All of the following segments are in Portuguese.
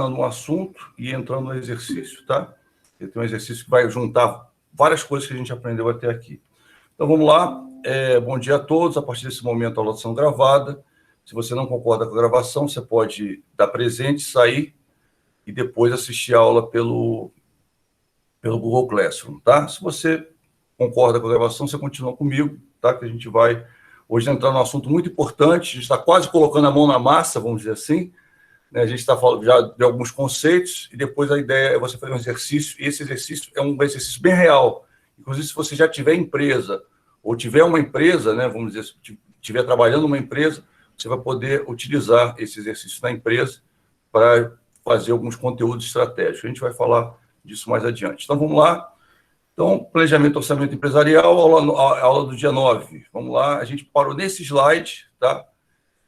um assunto e entrando no exercício, tá? Tem um exercício que vai juntar várias coisas que a gente aprendeu até aqui. Então, vamos lá. Bom dia a todos. A partir desse momento, a aula está sendo gravada. Se você não concorda com a gravação, você pode dar presente, sair e depois assistir a aula pelo Google Classroom, tá? Se você concorda com a gravação, você continua comigo, tá? Que a gente vai hoje entrar num assunto muito importante. A gente está quase colocando a mão na massa, vamos dizer assim. A gente está falando já de alguns conceitos e depois a ideia é você fazer um exercício, e esse exercício é um exercício bem real. Inclusive, se você já tiver empresa, ou tiver uma empresa, né, vamos dizer, se estiver trabalhando numa empresa, você vai poder utilizar esse exercício na empresa para fazer alguns conteúdos estratégicos. A gente vai falar disso mais adiante. Então, vamos lá. Então, planejamento, orçamento empresarial, aula do dia 9. Vamos lá, a gente parou nesse slide, tá?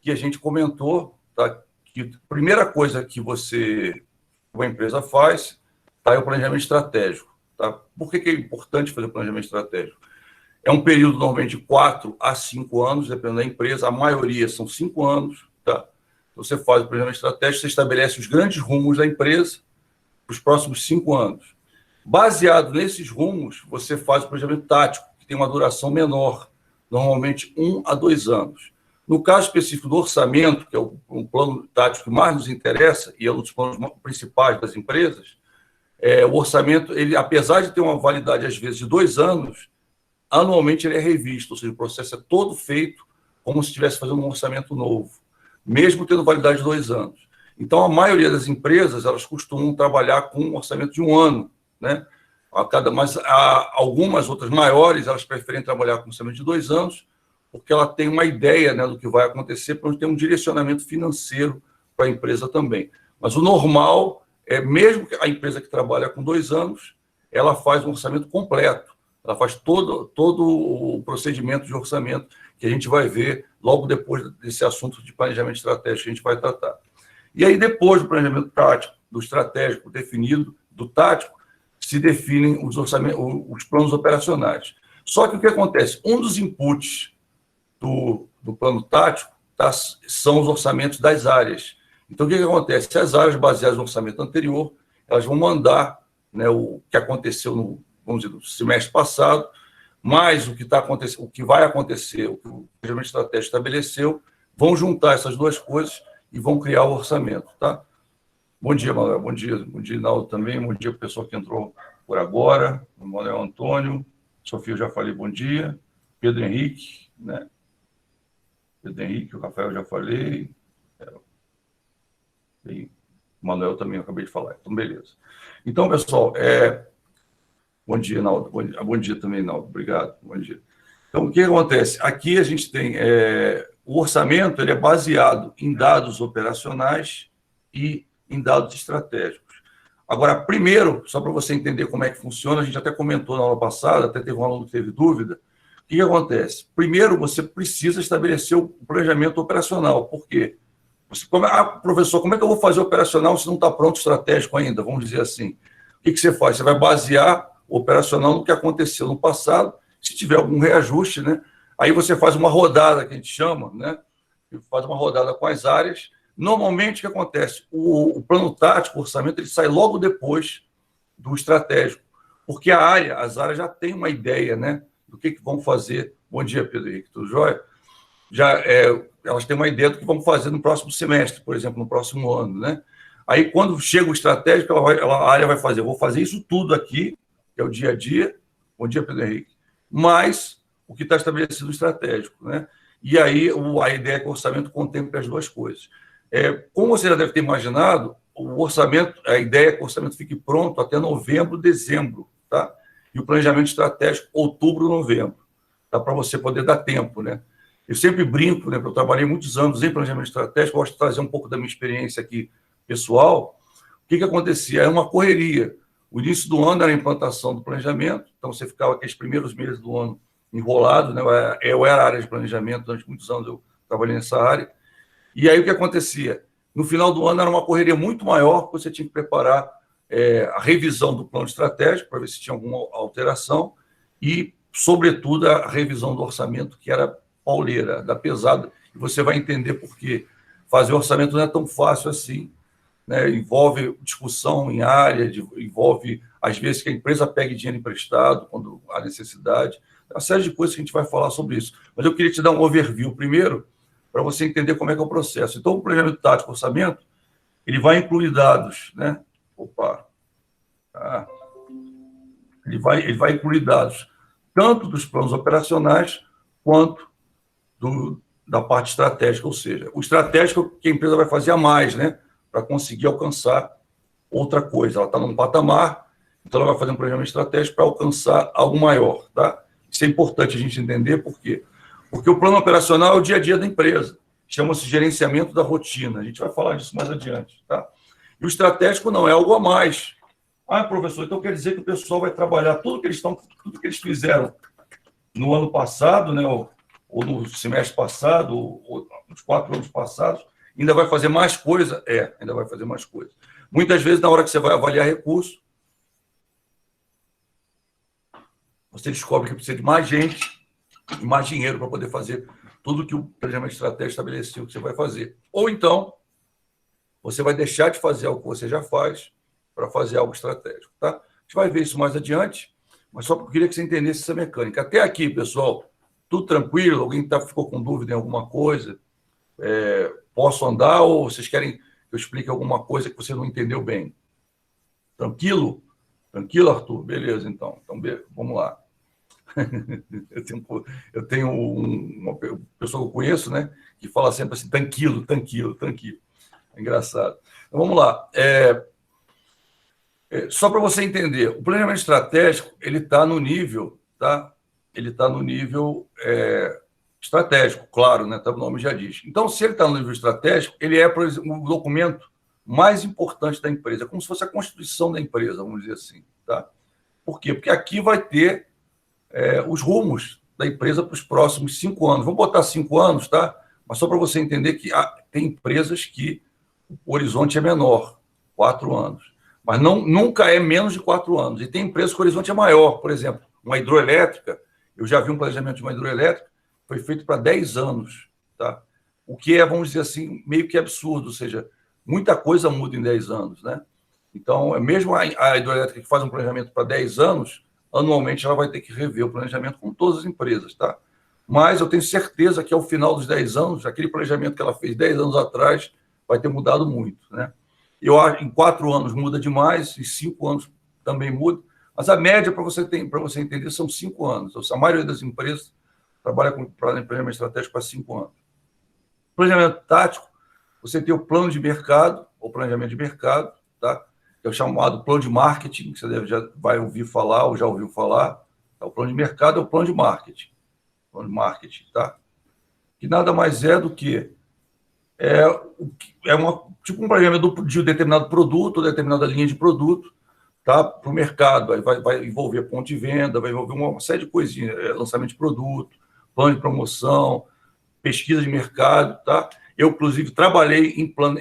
Que a gente comentou, tá? Que a primeira coisa que uma empresa faz, tá, é o planejamento estratégico. Tá? Por que é importante fazer o planejamento estratégico? É um período normalmente de 4 a 5 anos, dependendo da empresa, a maioria são 5 anos. Tá? Então, você faz o planejamento estratégico, você estabelece os grandes rumos da empresa para os próximos 5 anos. Baseado nesses rumos, você faz o planejamento tático, que tem uma duração menor, normalmente 1 a 2 anos. No caso específico do orçamento, que é o plano tático que mais nos interessa, e é um dos planos principais das empresas, o orçamento, ele, apesar de ter uma validade, às vezes, de 2 anos, anualmente ele é revisto, ou seja, o processo é todo feito como se estivesse fazendo um orçamento novo, mesmo tendo validade de 2 anos. Então, a maioria das empresas, elas costumam trabalhar com um orçamento de 1 ano, né? Mas algumas outras maiores, elas preferem trabalhar com um orçamento de 2 anos, porque ela tem uma ideia, né, do que vai acontecer, para ter um direcionamento financeiro para a empresa também. Mas o normal é, mesmo que a empresa que trabalha com 2 anos, ela faz um orçamento completo, ela faz todo o procedimento de orçamento que a gente vai ver logo depois desse assunto de planejamento estratégico que a gente vai tratar. E aí, depois do planejamento tático, do estratégico definido, do tático, se definem os planos operacionais. Só que o que acontece? Um dos inputs do plano tático, tá, são os orçamentos das áreas. Então, o que acontece? Se as áreas baseadas no orçamento anterior, elas vão mandar, né, o que aconteceu vamos dizer, no semestre passado, mais o que vai acontecer, o que o planejamento estratégico estabeleceu, vão juntar essas duas coisas e vão criar o orçamento. Tá? Bom dia, Manuel. Bom dia, Naldo também. Bom dia para o pessoal que entrou por agora. Manuel Antônio. Sofia, eu já falei bom dia. Pedro Henrique, né? Pedro Henrique, o Rafael já falei. E o Manuel também eu acabei de falar. Então, beleza. Então, pessoal, bom dia, Naldo. Bom dia também, Naldo. Obrigado. Bom dia. Então, o que acontece? Aqui a gente tem o orçamento, ele é baseado em dados operacionais e em dados estratégicos. Agora, primeiro, só para você entender como é que funciona, a gente até comentou na aula passada, até teve um aluno que teve dúvida. O que acontece? Primeiro, você precisa estabelecer o planejamento operacional. Por quê? Professor, como é que eu vou fazer operacional se não está pronto o estratégico ainda? Vamos dizer assim. O que você faz? Você vai basear o operacional no que aconteceu no passado. Se tiver algum reajuste, né? Aí você faz uma rodada, que a gente chama, né? Faz uma rodada com as áreas. Normalmente, o que acontece? O plano tático, o orçamento, ele sai logo depois do estratégico. Porque as áreas já têm uma ideia, né? Do que vão fazer. Bom dia, Pedro Henrique, tudo jóia? Elas têm uma ideia do que vão fazer no próximo semestre, por exemplo, no próximo ano, né? Aí, quando chega o estratégico, a área vai fazer, vou fazer isso tudo aqui, que é o dia a dia. Bom dia, Pedro Henrique. Mais o que está estabelecido no estratégico, né? E aí, a ideia é que o orçamento contemple as duas coisas. Como você já deve ter imaginado, a ideia é que o orçamento fique pronto até novembro, dezembro, tá? E o planejamento estratégico, outubro, novembro, tá? Para você poder dar tempo, né? Eu sempre brinco, né? Eu trabalhei muitos anos em planejamento estratégico, gosto de trazer um pouco da minha experiência aqui pessoal. O que acontecia? Era uma correria. O início do ano era a implantação do planejamento, então você ficava aqueles primeiros meses do ano enrolado, né? Eu era área de planejamento, durante muitos anos eu trabalhei nessa área. E aí o que acontecia? No final do ano era uma correria muito maior, porque você tinha que preparar a revisão do plano estratégico, para ver se tinha alguma alteração, e, sobretudo, a revisão do orçamento, que era pauleira, da pesada, e você vai entender por quê. Fazer orçamento não é tão fácil assim, né? Envolve discussão em área, envolve, às vezes, que a empresa pegue dinheiro emprestado quando há necessidade. Uma série de coisas que a gente vai falar sobre isso. Mas eu queria te dar um overview primeiro, para você entender como é que é o processo. Então, o planejamento tático, orçamento, ele vai incluir dados, né? Opa! Ah, ele vai incluir dados tanto dos planos operacionais quanto da parte estratégica, ou seja, o estratégico é o que a empresa vai fazer a mais, né? Para conseguir alcançar outra coisa. Ela está num patamar, então ela vai fazer um planejamento estratégico para alcançar algo maior, tá? Isso é importante a gente entender, por quê? Porque o plano operacional é o dia a dia da empresa, chama-se gerenciamento da rotina, a gente vai falar disso mais adiante, tá? E o estratégico não, é algo a mais. Ah, professor, então quer dizer que o pessoal vai trabalhar tudo que eles fizeram no ano passado, né, ou no semestre passado, ou nos 4 anos passados, ainda vai fazer mais coisa? Ainda vai fazer mais coisa. Muitas vezes, na hora que você vai avaliar recurso, você descobre que precisa de mais gente e mais dinheiro para poder fazer tudo que o planejamento estratégico estabeleceu que você vai fazer. Ou então, você vai deixar de fazer algo que você já faz para fazer algo estratégico, tá? A gente vai ver isso mais adiante, mas só porque eu queria que você entendesse essa mecânica. Até aqui, pessoal, tudo tranquilo? Alguém ficou com dúvida em alguma coisa? Posso andar ou vocês querem que eu explique alguma coisa que você não entendeu bem? Tranquilo? Tranquilo, Arthur? Beleza, então. Então, vamos lá. Eu tenho uma pessoa que eu conheço, né, que fala sempre assim, tranquilo, tranquilo, tranquilo. É engraçado. Então, vamos lá. Só para você entender, o planejamento estratégico, ele está no nível, tá? Ele está no nível estratégico, claro, né? O nome já diz. Então, se ele está no nível estratégico, ele é, por exemplo, o documento mais importante da empresa, é como se fosse a constituição da empresa, vamos dizer assim, tá? Por quê? Porque aqui vai ter os rumos da empresa para os próximos 5 anos. Vamos botar 5 anos, tá? Mas só para você entender que tem empresas que o horizonte é menor, 4 anos. Mas nunca é menos de 4 anos. E tem empresas que o horizonte é maior. Por exemplo, uma hidroelétrica, eu já vi um planejamento de uma hidroelétrica, foi feito para 10 anos. Tá? O que é, vamos dizer assim, meio que absurdo. Ou seja, muita coisa muda em 10 anos. Né? Então, mesmo a hidroelétrica que faz um planejamento para 10 anos, anualmente ela vai ter que rever o planejamento com todas as empresas. Tá? Mas eu tenho certeza que ao final dos 10 anos, aquele planejamento que ela fez 10 anos atrás vai ter mudado muito. Né? Eu acho que em 4 anos muda demais, em 5 anos também muda, mas a média, para você entender, são 5 anos. A maioria das empresas trabalha com planejamento estratégico para 5 anos. Planejamento tático, você tem o plano de mercado, ou planejamento de mercado, tá? Que é o chamado plano de marketing, que você já vai ouvir falar, ou já ouviu falar. Tá? O plano de mercado é o plano de marketing. Plano de marketing, tá? Que nada mais é do que tipo um planejamento de um determinado produto, ou determinada linha de produto, tá? Para o mercado. Vai envolver ponto de venda, vai envolver uma série de coisinhas, lançamento de produto, plano de promoção, pesquisa de mercado. Tá? Eu, inclusive, trabalhei em plano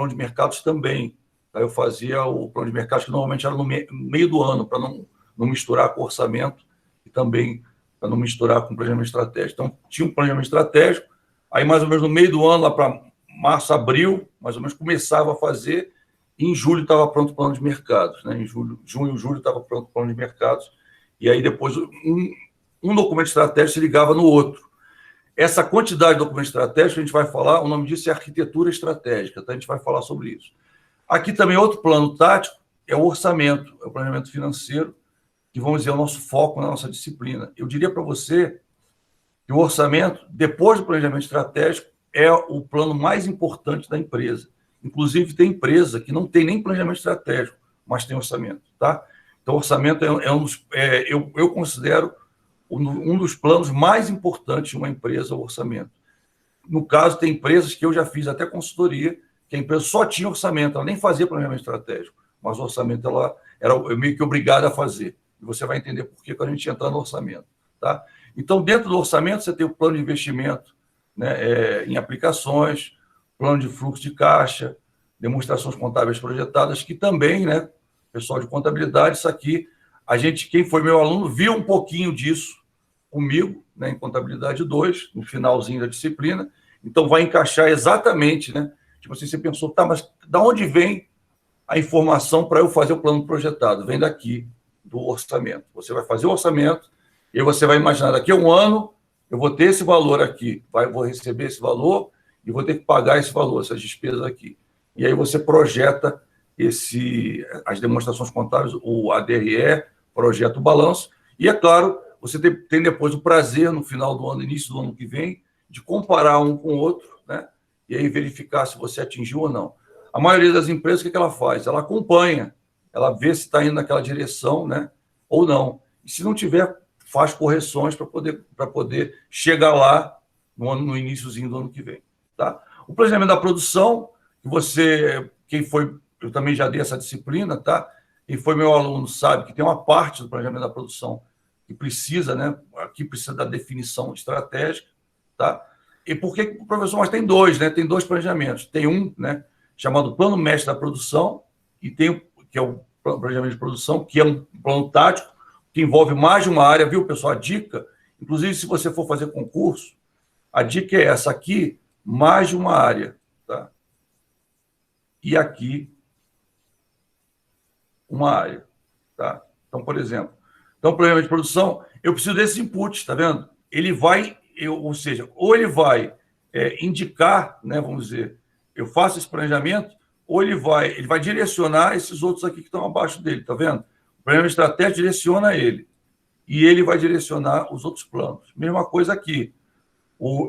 de mercados também. Tá? Eu fazia o plano de mercados, que normalmente era no meio do ano, para não misturar com orçamento e também para não misturar com planejamento estratégico. Então, tinha um planejamento estratégico, aí mais ou menos no meio do ano, lá para março, abril, mais ou menos, começava a fazer, e em julho estava pronto o plano de mercados. Né? Em junho, julho estava pronto o plano de mercados, e aí depois um documento estratégico se ligava no outro. Essa quantidade de documento estratégico, a gente vai falar, o nome disso é arquitetura estratégica, tá? A gente vai falar sobre isso. Aqui também outro plano tático é o orçamento, é o planejamento financeiro, que vamos dizer é o nosso foco na nossa disciplina. Eu diria para você que o orçamento, depois do planejamento estratégico, é o plano mais importante da empresa. Inclusive, tem empresa que não tem nem planejamento estratégico, mas tem orçamento. Tá? Então, o orçamento eu considero um dos planos mais importantes de uma empresa, o orçamento. No caso, tem empresas que eu já fiz até consultoria, que a empresa só tinha orçamento, ela nem fazia planejamento estratégico, mas o orçamento ela era meio que obrigada a fazer. E você vai entender por que quando a gente entrar no orçamento. Tá? Então, dentro do orçamento, você tem o plano de investimento, né, em aplicações, plano de fluxo de caixa, demonstrações contábeis projetadas, que também, né, pessoal de contabilidade, isso aqui, quem foi meu aluno, viu um pouquinho disso comigo, né, em Contabilidade 2, no finalzinho da disciplina, então vai encaixar exatamente, né? Tipo assim, você pensou, tá, mas da onde vem a informação para eu fazer o plano projetado? Vem daqui, do orçamento. Você vai fazer o orçamento e você vai imaginar, daqui a um ano, eu vou ter esse valor aqui, vou receber esse valor e vou ter que pagar esse valor, essas despesas aqui. E aí você projeta as demonstrações contábeis, o ADRE, projeta o balanço, e, é claro, você tem depois o prazer, no final do ano, início do ano que vem, de comparar um com o outro, né? E aí verificar se você atingiu ou não. A maioria das empresas, o que ela faz? Ela acompanha, ela vê se está indo naquela direção, né? Ou não. E se não tiver, faz correções para poder chegar lá no iníciozinho do ano que vem. Tá? O planejamento da produção, eu também já dei essa disciplina, tá? Quem foi meu aluno sabe que tem uma parte do planejamento da produção que precisa, né? Aqui precisa da definição estratégica, tá? E por que o professor? Mas tem dois, né? Tem dois planejamentos. Tem um, né? Chamado Plano Mestre da Produção, e tem que é o planejamento de produção, que é um plano tático, que envolve mais de uma área, viu, pessoal? A dica, inclusive, se você for fazer concurso, a dica é essa aqui, mais de uma área, tá? E aqui, uma área, tá? Então, por exemplo, o planejamento de produção, eu preciso desses inputs, tá vendo? Ele vai, ou seja, ou ele vai indicar, né, vamos dizer, eu faço esse planejamento, ou ele vai direcionar esses outros aqui que estão abaixo dele, tá vendo? O planejamento estratégico direciona ele, e ele vai direcionar os outros planos. Mesma coisa aqui.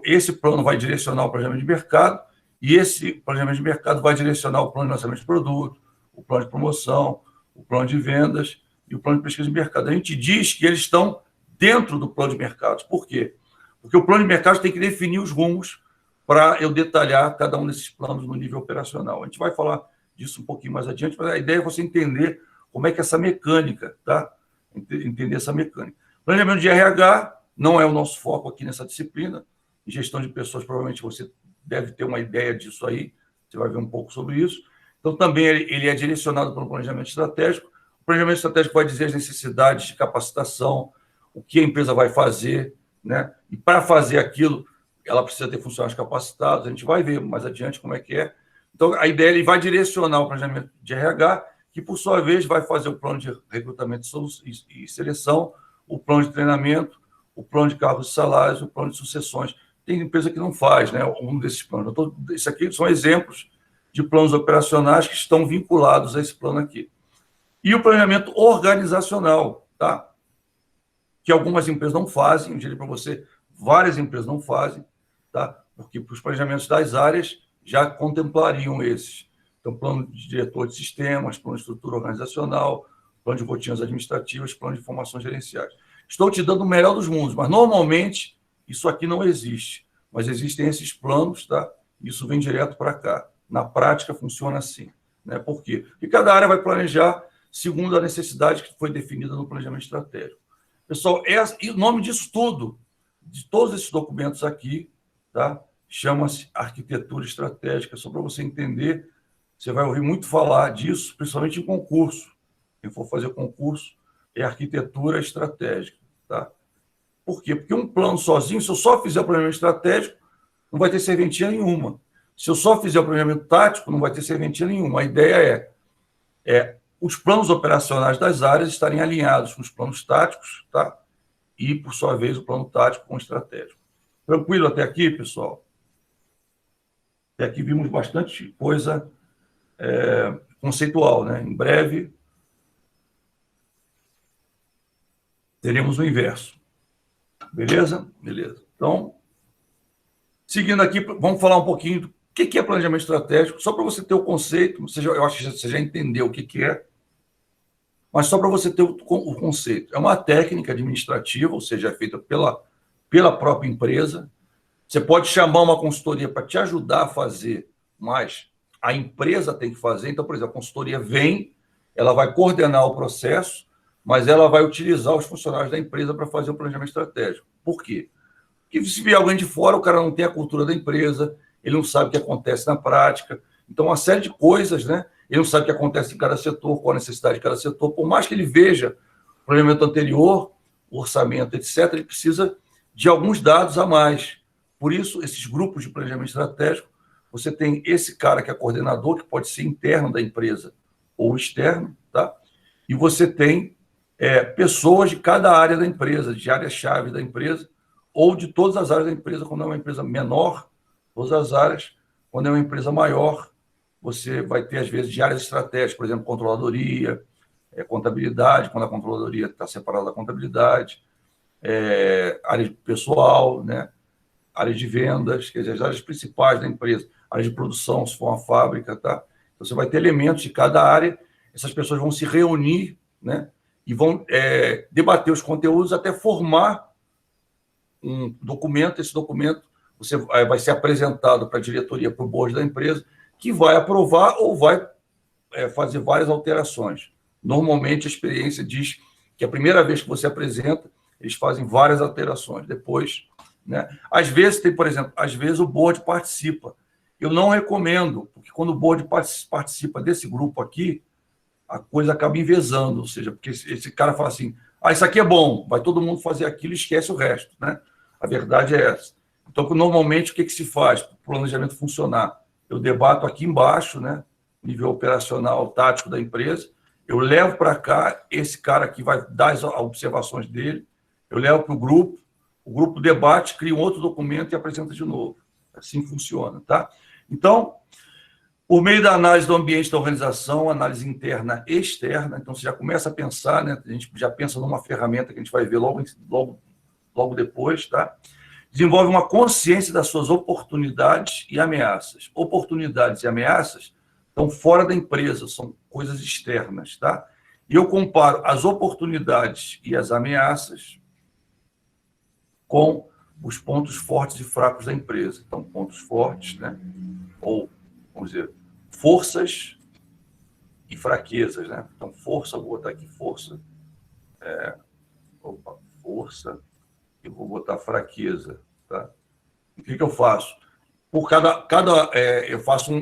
Esse plano vai direcionar o planejamento de mercado, e esse planejamento de mercado vai direcionar o plano de lançamento de produto, o plano de promoção, o plano de vendas e o plano de pesquisa de mercado. A gente diz que eles estão dentro do plano de mercados. Por quê? Porque o plano de mercados tem que definir os rumos para eu detalhar cada um desses planos no nível operacional. A gente vai falar disso um pouquinho mais adiante, mas a ideia é você entender como é que essa mecânica, tá? Entender essa mecânica. Planejamento de RH não é o nosso foco aqui nessa disciplina. Em gestão de pessoas, provavelmente você deve ter uma ideia disso aí, você vai ver um pouco sobre isso. Então, também ele é direcionado pelo planejamento estratégico. O planejamento estratégico vai dizer as necessidades de capacitação, o que a empresa vai fazer, né? E para fazer aquilo, ela precisa ter funcionários capacitados, a gente vai ver mais adiante como é que é. Então, a ideia, ele vai direcionar o planejamento de RH, que, por sua vez, vai fazer o plano de recrutamento e seleção, o plano de treinamento, o plano de cargos e salários, o plano de sucessões. Tem empresa que não faz, né, um desses planos. Isso aqui são exemplos de planos operacionais que estão vinculados a esse plano aqui. E o planejamento organizacional, tá? Que algumas empresas não fazem, eu diria para você, várias empresas não fazem, tá? Porque os planejamentos das áreas já contemplariam esses. Então, plano de diretor de sistemas, plano de estrutura organizacional, plano de rotinas administrativas, plano de informações gerenciais. Estou te dando o melhor dos mundos, mas normalmente isso aqui não existe. Mas existem esses planos, tá? Isso vem direto para cá. Na prática, funciona assim, né? Por quê? Porque cada área vai planejar segundo a necessidade que foi definida no planejamento estratégico. Pessoal, e o nome disso tudo, de todos esses documentos aqui, tá? Chama-se arquitetura estratégica. Só para você entender, você vai ouvir muito falar disso, principalmente em concurso. Quem for fazer concurso, é arquitetura estratégica, tá? Por quê? Porque um plano sozinho, se eu só fizer o planejamento estratégico, não vai ter serventia nenhuma. Se eu só fizer o planejamento tático, não vai ter serventia nenhuma. A ideia é os planos operacionais das áreas estarem alinhados com os planos táticos, tá? E, por sua vez, o plano tático com o estratégico. Tranquilo até aqui, pessoal? Até aqui vimos bastante coisa conceitual, né? Em breve, teremos o inverso. Beleza? Beleza. Então, seguindo aqui, vamos falar um pouquinho do que é planejamento estratégico, só para você ter o conceito. Eu acho que você já entendeu o que é, mas só para você ter o conceito. É uma técnica administrativa, ou seja, é feita pela própria empresa. Você pode chamar uma consultoria para te ajudar a fazer, mas a empresa tem que fazer. Então, por exemplo, a consultoria vem, ela vai coordenar o processo, mas ela vai utilizar os funcionários da empresa para fazer o planejamento estratégico. Por quê? Porque se vier alguém de fora, o cara não tem a cultura da empresa, ele não sabe o que acontece na prática. Então, uma série de coisas, né? Ele não sabe o que acontece em cada setor, qual a necessidade de cada setor. Por mais que ele veja o planejamento anterior, o orçamento, etc., ele precisa de alguns dados a mais. Por isso, esses grupos de planejamento estratégico, você tem esse cara que é coordenador, que pode ser interno da empresa, ou externo, tá? E você tem pessoas de cada área da empresa, de área-chave da empresa, ou de todas as áreas da empresa, quando é uma empresa menor, todas as áreas, quando é uma empresa maior, você vai ter, às vezes, de áreas estratégicas, por exemplo, controladoria, contabilidade, quando a controladoria está separada da contabilidade, área de pessoal, né? Área de vendas, quer dizer, as áreas principais da empresa, área de produção, se for uma fábrica, tá? Então, você vai ter elementos de cada área, essas pessoas vão se reunir, né? E vão debater os conteúdos até formar um documento. Esse documento vai ser apresentado para a diretoria, para o board da empresa, que vai aprovar ou vai fazer várias alterações. Normalmente, a experiência diz que a primeira vez que você apresenta, eles fazem várias alterações. Depois, né? Às vezes, por exemplo, às vezes o board participa. Eu não recomendo, porque quando o board participa desse grupo aqui, a coisa acaba envezando, ou seja, porque esse cara fala assim, isso aqui é bom, vai todo mundo fazer aquilo e esquece o resto, né? A verdade é essa. Então, normalmente, o que se faz para o planejamento funcionar? Eu debato aqui embaixo, né? Nível operacional, tático da empresa, eu levo para cá, esse cara aqui vai dar as observações dele, eu levo para o grupo debate, cria um outro documento e apresenta de novo. Assim funciona, tá? Então, por meio da análise do ambiente da organização, análise interna e externa, então você já começa a pensar, né? A gente já pensa numa ferramenta que a gente vai ver logo depois, tá? Desenvolve uma consciência das suas oportunidades e ameaças. Oportunidades e ameaças estão fora da empresa, são coisas externas, tá? E eu comparo as oportunidades e as ameaças com os pontos fortes e fracos da empresa. Então, pontos fortes, né? Ou, vamos dizer, forças e fraquezas, né? Então, força, vou botar aqui força. Força, e vou botar fraqueza, tá? O que eu faço? Por eu faço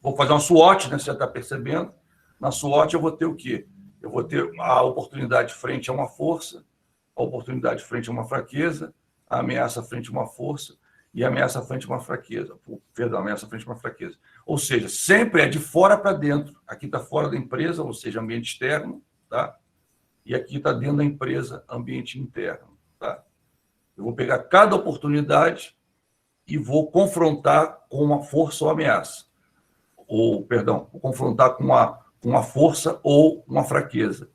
vou fazer uma SWOT, né? Você já está percebendo? Na SWOT eu vou ter o quê? Eu vou ter a oportunidade frente a uma força, a oportunidade frente a uma fraqueza, a ameaça frente a uma força e a ameaça frente a uma fraqueza. Perdão, a ameaça frente a uma fraqueza. Ou seja, sempre é de fora para dentro. Aqui está fora da empresa, ou seja, ambiente externo, tá? E aqui está dentro da empresa, ambiente interno, tá? Eu vou pegar cada oportunidade e vou confrontar com uma força ou ameaça. Vou confrontar com uma força ou uma fraqueza.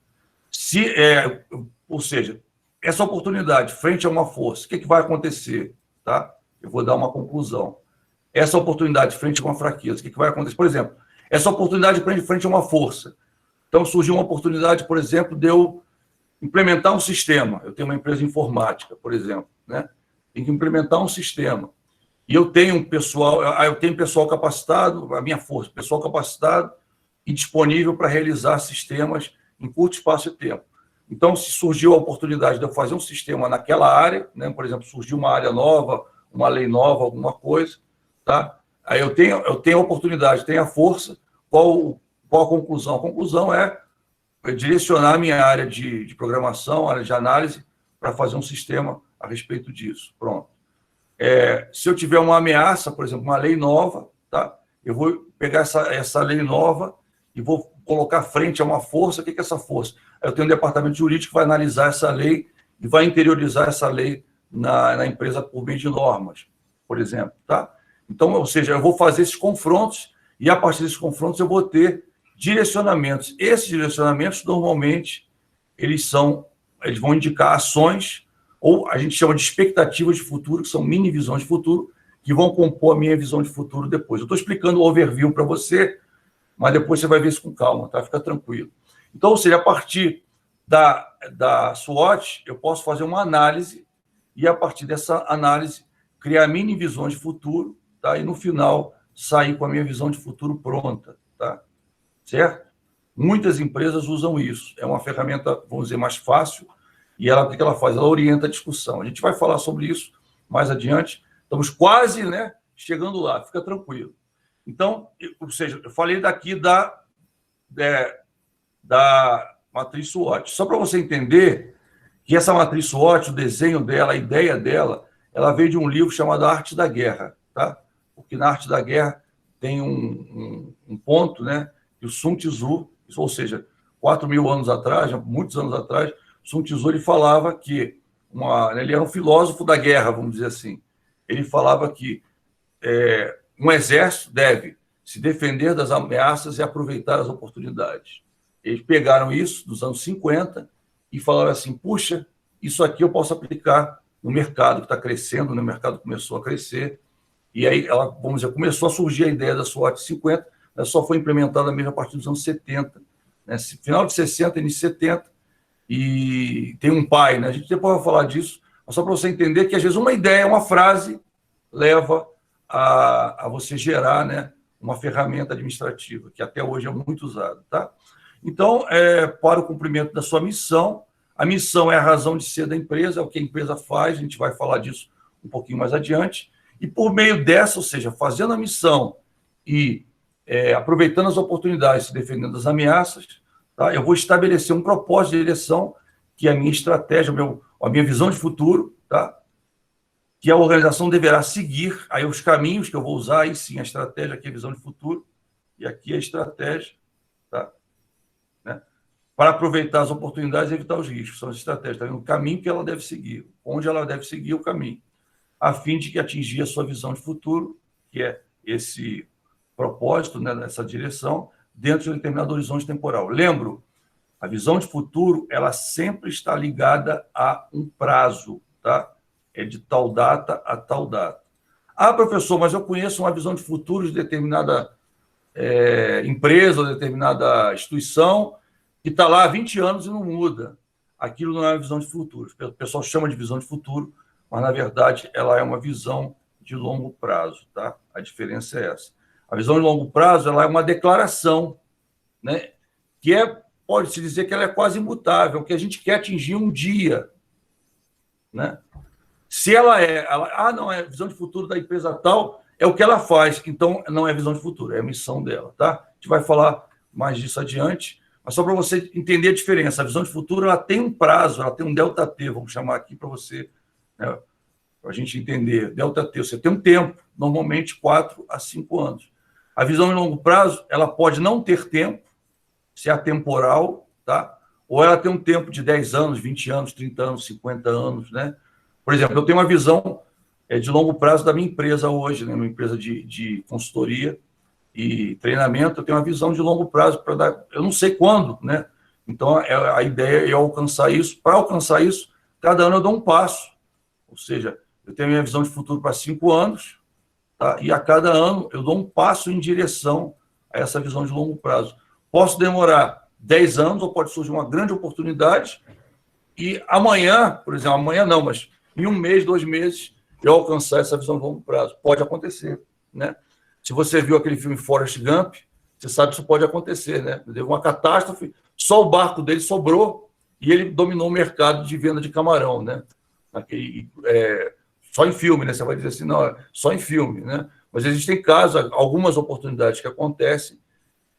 Ou seja, essa oportunidade frente a uma força, o que vai acontecer? Tá? Eu vou dar uma conclusão. Essa oportunidade frente a uma fraqueza, o que vai acontecer? Por exemplo, essa oportunidade frente a uma força. Então, surgiu uma oportunidade, por exemplo, de eu implementar um sistema. Eu tenho uma empresa informática, por exemplo, né? Tem que implementar um sistema. E eu tenho pessoal capacitado, a minha força, pessoal capacitado e disponível para realizar sistemas em curto espaço de tempo. Então, se surgiu a oportunidade de eu fazer um sistema naquela área, né? Por exemplo, surgiu uma área nova, uma lei nova, alguma coisa, tá? Aí eu tenho a oportunidade, tenho a força. Qual a conclusão? A conclusão é direcionar a minha área de programação, área de análise, para fazer um sistema a respeito disso. Pronto. Se eu tiver uma ameaça, por exemplo, uma lei nova, tá? Eu vou pegar essa lei nova e vou colocar frente a uma força. O que é essa força? Eu tenho um departamento jurídico que vai analisar essa lei e vai interiorizar essa lei na empresa por meio de normas, por exemplo, tá? Então, ou seja, eu vou fazer esses confrontos e, a partir desses confrontos, eu vou ter direcionamentos. Esses direcionamentos, normalmente, eles vão indicar ações, ou a gente chama de expectativas de futuro, que são mini visões de futuro, que vão compor a minha visão de futuro depois. Eu estou explicando o overview para você, mas depois você vai ver isso com calma, tá? Fica tranquilo. Então, ou seja, a partir da SWOT, eu posso fazer uma análise e, a partir dessa análise, criar mini visões de futuro, tá? E, no final, sair com a minha visão de futuro pronta, tá? Certo? Muitas empresas usam isso. É uma ferramenta, vamos dizer, mais fácil. E ela, o que ela faz? Ela orienta a discussão. A gente vai falar sobre isso mais adiante. Estamos quase, né, chegando lá. Fica tranquilo. Então, ou seja, eu falei daqui da matriz SWOT. Só para você entender que essa matriz SWOT, o desenho dela, a ideia dela, ela veio de um livro chamado Arte da Guerra, tá? Porque na Arte da Guerra tem um ponto, né? Que o Sun Tzu ou seja, 4.000 anos atrás, muitos anos atrás, Sun Tzu ele falava que ele era um filósofo da guerra, vamos dizer assim. Ele falava que um exército deve se defender das ameaças e aproveitar as oportunidades. Eles pegaram isso dos anos 50 e falaram assim, puxa, isso aqui eu posso aplicar no mercado que está crescendo, no mercado começou a crescer, e aí ela, vamos dizer, começou a surgir a ideia da SWOT 50, ela só foi implementada mesmo a partir dos anos 70, né? Final de 60, início de 70, e tem um pai, né? A gente depois vai falar disso, mas só para você entender que às vezes uma ideia, uma frase, leva a você gerar, né, uma ferramenta administrativa, que até hoje é muito usada, tá? Então, para o cumprimento da sua missão, a missão é a razão de ser da empresa, é o que a empresa faz, a gente vai falar disso um pouquinho mais adiante, e por meio dessa, ou seja, fazendo a missão e aproveitando as oportunidades, se defendendo das ameaças, tá? Eu vou estabelecer um propósito de direção, que é a minha estratégia, a minha visão de futuro, tá? Que a organização deverá seguir, aí os caminhos que eu vou usar, aí sim, a estratégia, aqui é a visão de futuro, e aqui a estratégia, tá? Né? Para aproveitar as oportunidades e evitar os riscos, são as estratégias, tá? O caminho que ela deve seguir, onde ela deve seguir o caminho, a fim de que atingir a sua visão de futuro, que é esse propósito, né, nessa direção, dentro de um determinado horizonte temporal. Lembro, a visão de futuro, ela sempre está ligada a um prazo, tá? É de tal data a tal data. Ah, professor, mas eu conheço uma visão de futuro de determinada empresa ou determinada instituição que está lá há 20 anos e não muda. Aquilo não é uma visão de futuro. O pessoal chama de visão de futuro, mas, na verdade, ela é uma visão de longo prazo, tá? A diferença é essa. A visão de longo prazo, ela é uma declaração, né? Que pode-se dizer que ela é quase imutável, que a gente quer atingir um dia, né? Se ela não é visão de futuro da empresa tal, é o que ela faz, então não é visão de futuro, é a missão dela, tá? A gente vai falar mais disso adiante, mas só para você entender a diferença, a visão de futuro ela tem um prazo, ela tem um delta T, vamos chamar aqui para você, né, para a gente entender, delta T, você tem um tempo, normalmente 4 a 5 anos. A visão de longo prazo, ela pode não ter tempo, se é atemporal, tá? Ou ela tem um tempo de 10 anos, 20 anos, 30 anos, 50 anos, né? Por exemplo, eu tenho uma visão de longo prazo da minha empresa hoje, né? Uma empresa de consultoria e treinamento, eu tenho uma visão de longo prazo para dar, eu não sei quando, né? Então, a ideia é alcançar isso. Para alcançar isso, cada ano eu dou um passo. Ou seja, eu tenho a minha visão de futuro para 5 anos, tá? E a cada ano eu dou um passo em direção a essa visão de longo prazo. Posso demorar 10 anos ou pode surgir uma grande oportunidade e amanhã, por exemplo, amanhã não, mas em 1 mês, 2 meses, eu alcançar essa visão de longo prazo. Pode acontecer, né? Se você viu aquele filme Forrest Gump, você sabe que isso pode acontecer, né? Teve uma catástrofe, só o barco dele sobrou e ele dominou o mercado de venda de camarão, né? Só em filme, né? Você vai dizer assim, não, só em filme, né? Mas existem casos, algumas oportunidades que acontecem,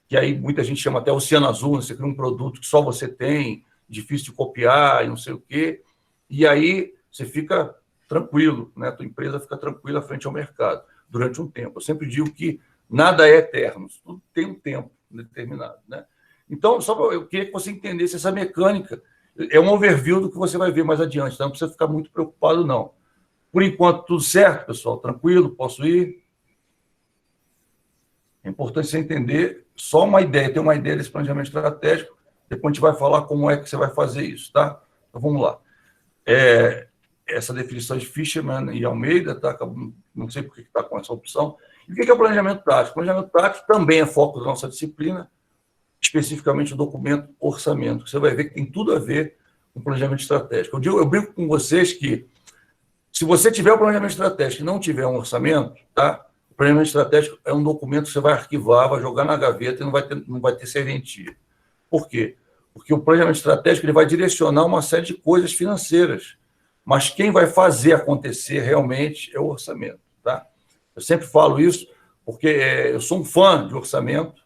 que aí muita gente chama até oceano azul, né? Você cria um produto que só você tem, difícil de copiar e não sei o quê, e aí você fica tranquilo, né? A tua empresa fica tranquila frente ao mercado durante um tempo. Eu sempre digo que nada é eterno, tudo tem um tempo determinado, né? Então, eu queria que você entendesse essa mecânica. É um overview do que você vai ver mais adiante, então não precisa ficar muito preocupado, não. Por enquanto, tudo certo, pessoal? Tranquilo? Posso ir? É importante você entender só uma ideia, ter uma ideia desse planejamento estratégico, depois a gente vai falar como é que você vai fazer isso, tá? Então, vamos lá. Essa definição de Fisherman e Almeida, tá? Não sei por que está com essa opção. E o que é o planejamento tático? O planejamento tático também é foco da nossa disciplina, especificamente o documento orçamento, que você vai ver que tem tudo a ver com o planejamento estratégico. Eu brinco com vocês que, se você tiver o planejamento estratégico e não tiver um orçamento, tá? O planejamento estratégico é um documento que você vai arquivar, vai jogar na gaveta e não vai ter serventia. Por quê? Porque o planejamento estratégico ele vai direcionar uma série de coisas financeiras, mas quem vai fazer acontecer realmente é o orçamento, tá? Eu sempre falo isso porque eu sou um fã de orçamento,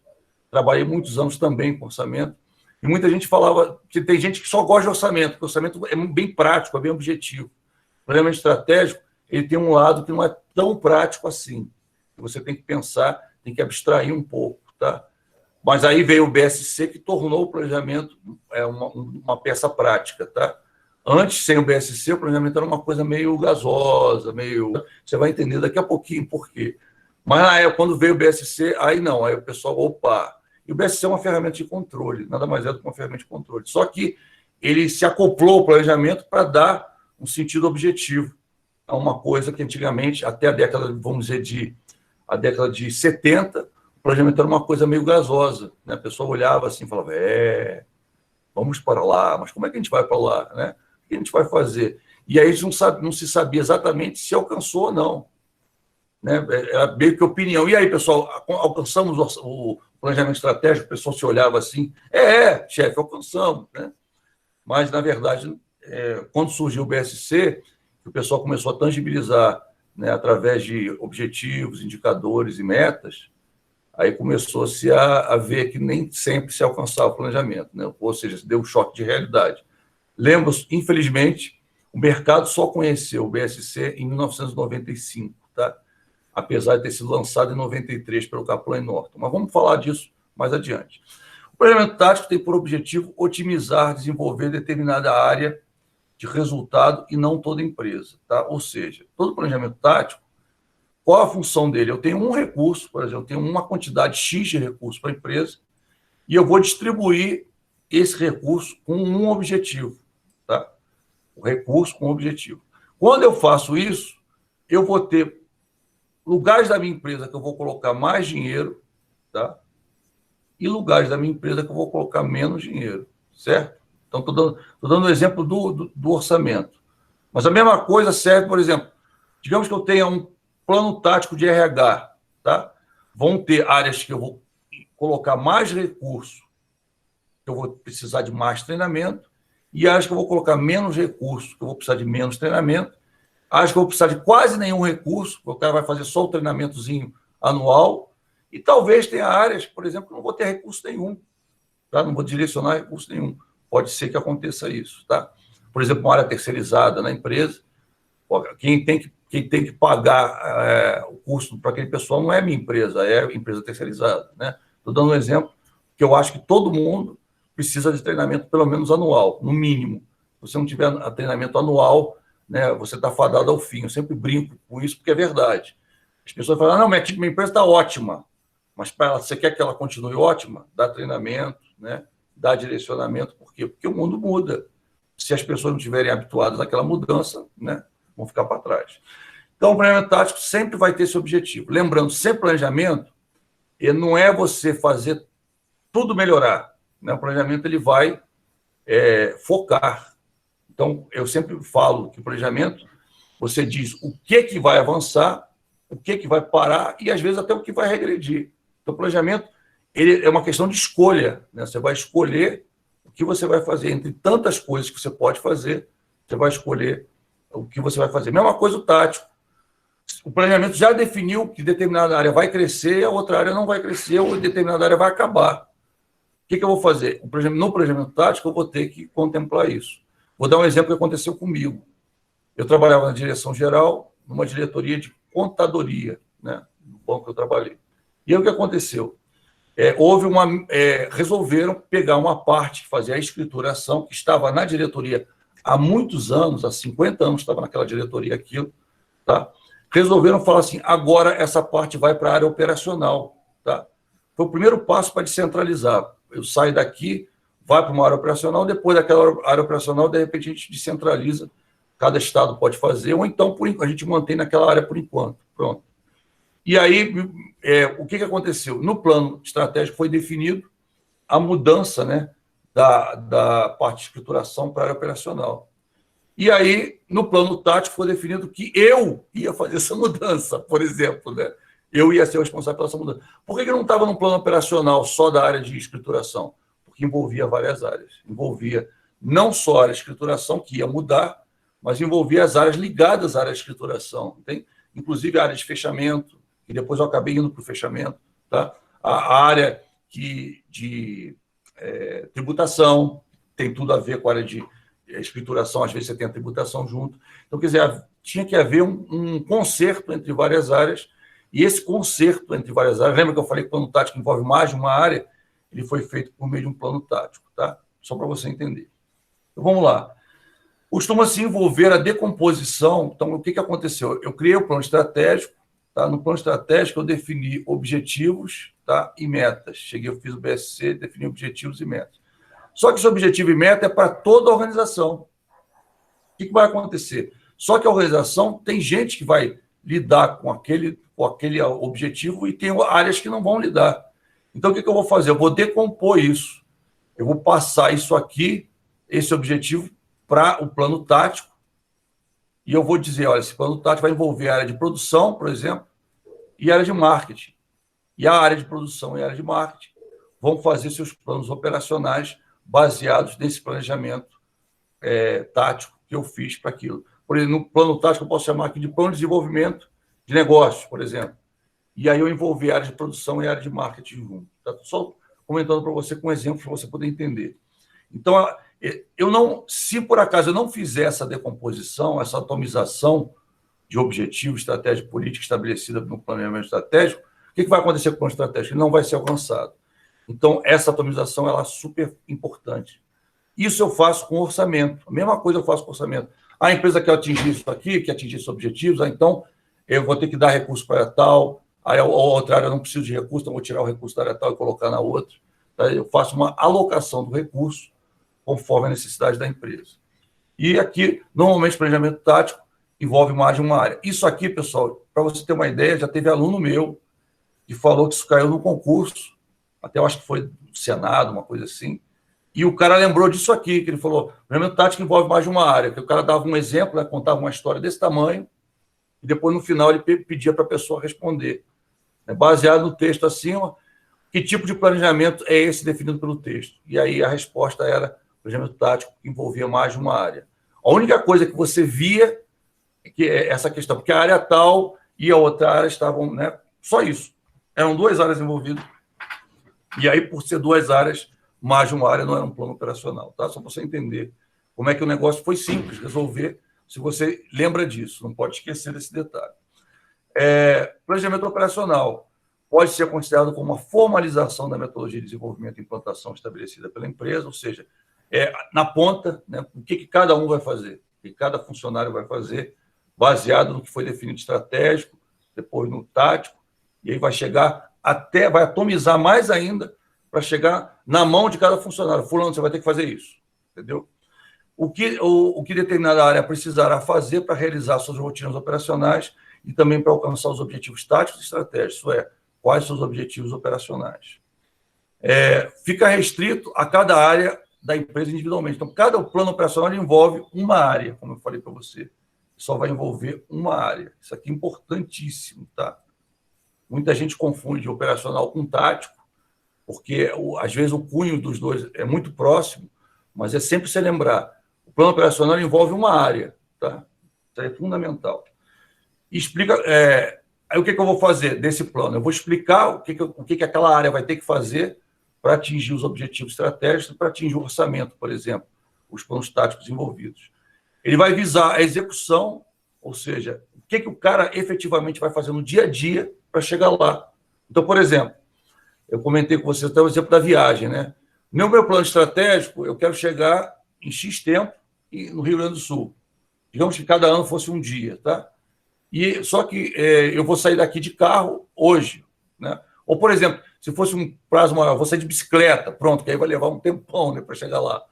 trabalhei muitos anos também com orçamento, e muita gente falava que tem gente que só gosta de orçamento, porque o orçamento é bem prático, é bem objetivo. O planejamento estratégico ele tem um lado que não é tão prático assim. Você tem que pensar, tem que abstrair um pouco, tá? Mas aí veio o BSC, que tornou o planejamento uma peça prática, tá? Antes, sem o BSC, o planejamento era uma coisa meio gasosa, meio... Você vai entender daqui a pouquinho por quê. Mas aí, quando veio o BSC, aí não, aí o pessoal, opa... E o BSC é uma ferramenta de controle, nada mais é do que uma ferramenta de controle. Só que ele se acoplou ao planejamento para dar um sentido objetivo a uma coisa que antigamente, até a década, vamos dizer, a década de 70, o planejamento era uma coisa meio gasosa, né? A pessoa olhava assim e falava, vamos para lá, mas como é que a gente vai para lá, né? O que a gente vai fazer? E aí não se sabia exatamente se alcançou ou não, né? Era meio que opinião. E aí, pessoal, alcançamos o planejamento estratégico? O pessoal se olhava assim, chefe, alcançamos, né? Mas, na verdade, quando surgiu o BSC, o pessoal começou a tangibilizar, né, através de objetivos, indicadores e metas, aí começou-se a ver que nem sempre se alcançava o planejamento, né? Ou seja, se deu um choque de realidade. Lembro, infelizmente, o mercado só conheceu o BSC em 1995, tá? Apesar de ter sido lançado em 93 pelo Kaplan e Norton. Mas vamos falar disso mais adiante. O planejamento tático tem por objetivo otimizar, desenvolver determinada área de resultado e não toda empresa, tá? Ou seja, todo planejamento tático, qual a função dele? Eu tenho um recurso, por exemplo, eu tenho uma quantidade X de recursos para a empresa e eu vou distribuir esse recurso com um objetivo, tá? O recurso com um objetivo. Quando eu faço isso, eu vou ter lugares da minha empresa que eu vou colocar mais dinheiro, tá? E lugares da minha empresa que eu vou colocar menos dinheiro, certo? Então, estou dando o exemplo do orçamento. Mas a mesma coisa serve, por exemplo, digamos que eu tenha um plano tático de RH, tá? Vão ter áreas que eu vou colocar mais recurso, que eu vou precisar de mais treinamento, e áreas que eu vou colocar menos recurso, que eu vou precisar de menos treinamento, áreas que eu vou precisar de quase nenhum recurso, o cara vai fazer só o treinamentozinho anual, e talvez tenha áreas, por exemplo, que não vou ter recurso nenhum, tá? Não vou direcionar recurso nenhum. Pode ser que aconteça isso, tá? Por exemplo, uma área terceirizada na empresa, quem tem que pagar o custo para aquele pessoal não é a minha empresa, é a empresa terceirizada, né? Estou dando um exemplo que eu acho que todo mundo precisa de treinamento pelo menos anual, no mínimo. Se você não tiver treinamento anual, né, você está fadado ao fim. Eu sempre brinco com isso porque é verdade. As pessoas falam, não, minha empresa está ótima, mas você quer que ela continue ótima? Dá treinamento, né? Dá direcionamento. Por quê? Porque o mundo muda. Se as pessoas não estiverem habituadas àquela mudança, né, vão ficar para trás. Então, o planejamento tático sempre vai ter esse objetivo. Lembrando, sem planejamento, ele não é você fazer tudo melhorar, né? O planejamento ele vai focar. Então, eu sempre falo que o planejamento, você diz o que vai avançar, o que vai parar e, às vezes, até o que vai regredir. Então, o planejamento ele é uma questão de escolha, né? Você vai escolher o que você vai fazer. Entre tantas coisas que você pode fazer, você vai escolher o que você vai fazer. Mesma coisa o tático. O planejamento já definiu que determinada área vai crescer, a outra área não vai crescer, ou determinada área vai acabar. O que eu vou fazer? No planejamento tático, eu vou ter que contemplar isso. Vou dar um exemplo que aconteceu comigo. Eu trabalhava na direção geral, numa diretoria de contadoria, né, no banco que eu trabalhei. E aí o que aconteceu? Resolveram pegar uma parte que fazia a escrituração, que estava na diretoria há muitos anos, há 50 anos estava naquela diretoria aquilo, tá? Resolveram falar assim, agora essa parte vai para a área operacional, tá? Foi o primeiro passo para descentralizar. Eu saio daqui, vai para uma área operacional, depois daquela área operacional, de repente a gente descentraliza, cada estado pode fazer, ou então a gente mantém naquela área por enquanto. Pronto. E aí, o que aconteceu? No plano estratégico foi definido a mudança, né, da parte de escrituração para a área operacional. E aí, no plano tático, foi definido que eu ia fazer essa mudança, por exemplo, né? Eu ia ser o responsável pela essa mudança. Por que não estava no plano operacional só da área de escrituração? Porque envolvia várias áreas. Envolvia não só a área de escrituração, que ia mudar, mas envolvia as áreas ligadas à área de escrituração. Tem, inclusive, a área de fechamento, e depois eu acabei indo para o fechamento, tá? A área de tributação, tem tudo a ver com a área de escrituração, às vezes você tem a tributação junto. Então, quer dizer, tinha que haver um concerto entre várias áreas, e esse concerto entre várias áreas, lembra que eu falei que o plano tático envolve mais de uma área? ele foi feito por meio de um plano tático, tá? Só para você entender. Então, vamos lá. Costuma se envolver a decomposição. Então, o que aconteceu? Eu criei o plano estratégico, tá? No plano estratégico, eu defini objetivos, tá? E metas. Eu fiz o BSC, defini objetivos e metas. Só que esse objetivo e meta é para toda a organização. O que vai acontecer? Só que a organização tem gente que vai lidar com aquele objetivo e tem áreas que não vão lidar. Então, o que eu vou fazer? Eu vou decompor isso. Eu vou passar isso aqui, esse objetivo, para o plano tático, e eu vou dizer, olha, esse plano tático vai envolver a área de produção, por exemplo, e a área de marketing. E a área de produção e a área de marketing vão fazer seus planos operacionais baseados nesse planejamento tático que eu fiz para aquilo. Por exemplo, no plano tático, eu posso chamar aqui de plano de desenvolvimento de negócios, por exemplo. E aí eu envolver a área de produção e a área de marketing junto. Tá? Só comentando para você com exemplos para você poder entender. Então, se por acaso eu não fizer essa decomposição, essa atomização de objetivo, estratégia política estabelecida no planejamento estratégico, o que vai acontecer com o plano estratégico? Ele não vai ser alcançado. Então, essa atomização ela é super importante. Isso eu faço com orçamento. A mesma coisa eu faço com orçamento. A empresa quer atingir isso aqui, quer atingir esses objetivos, então eu vou ter que dar recurso para tal, aí a outra área eu não preciso de recurso, então eu vou tirar o recurso da área tal e colocar na outra. Tá? Eu faço uma alocação do recurso conforme a necessidade da empresa. E aqui, normalmente, o planejamento tático envolve mais de uma área. Isso aqui, pessoal, para você ter uma ideia, já teve aluno meu que falou que isso caiu no concurso, até eu acho que foi do Senado, uma coisa assim, e o cara lembrou disso aqui, que ele falou, planejamento tático envolve mais de uma área, que o cara dava um exemplo, né, contava uma história desse tamanho, e depois, no final, ele pedia para a pessoa responder. Baseado no texto acima, que tipo de planejamento é esse definido pelo texto? E aí a resposta era planejamento tático que envolvia mais de uma área. A única coisa que você via que é essa questão, porque a área tal e a outra área estavam, né? Só isso. Eram duas áreas envolvidas. E aí, por ser duas áreas, mais de uma área não era um plano operacional, tá? Só para você entender como é que o negócio foi simples resolver, se você lembra disso, não pode esquecer desse detalhe. Planejamento operacional pode ser considerado como uma formalização da metodologia de desenvolvimento e implantação estabelecida pela empresa, ou seja, na ponta, né, o que cada um vai fazer, o que cada funcionário vai fazer, baseado no que foi definido estratégico, depois no tático, e aí vai chegar até, vai atomizar mais ainda para chegar na mão de cada funcionário. Fulano, você vai ter que fazer isso, entendeu? O que determinada área precisará fazer para realizar suas rotinas operacionais e também para alcançar os objetivos táticos e estratégicos, isso é, quais são os objetivos operacionais. Fica restrito a cada área da empresa individualmente. Então, cada plano operacional envolve uma área, como eu falei para você. Só vai envolver uma área. Isso aqui é importantíssimo, tá? Muita gente confunde operacional com tático, porque, às vezes, o cunho dos dois é muito próximo, mas é sempre se lembrar. O plano operacional envolve uma área, tá? Isso é fundamental. Explica... Aí, o que eu vou fazer desse plano? Eu vou explicar o que aquela área vai ter que fazer para atingir os objetivos estratégicos, para atingir o orçamento, por exemplo, os planos táticos envolvidos. Ele vai visar a execução, ou seja, o que o cara efetivamente vai fazer no dia a dia para chegar lá. Então, por exemplo, eu comentei com você até o exemplo da viagem, né? No meu plano estratégico, eu quero chegar em X tempo no Rio Grande do Sul. Digamos que cada ano fosse um dia, tá? Só que eu vou sair daqui de carro hoje, né? Ou, por exemplo, se fosse um prazo maior, eu vou sair de bicicleta, pronto, que aí vai levar um tempão, né, para chegar lá.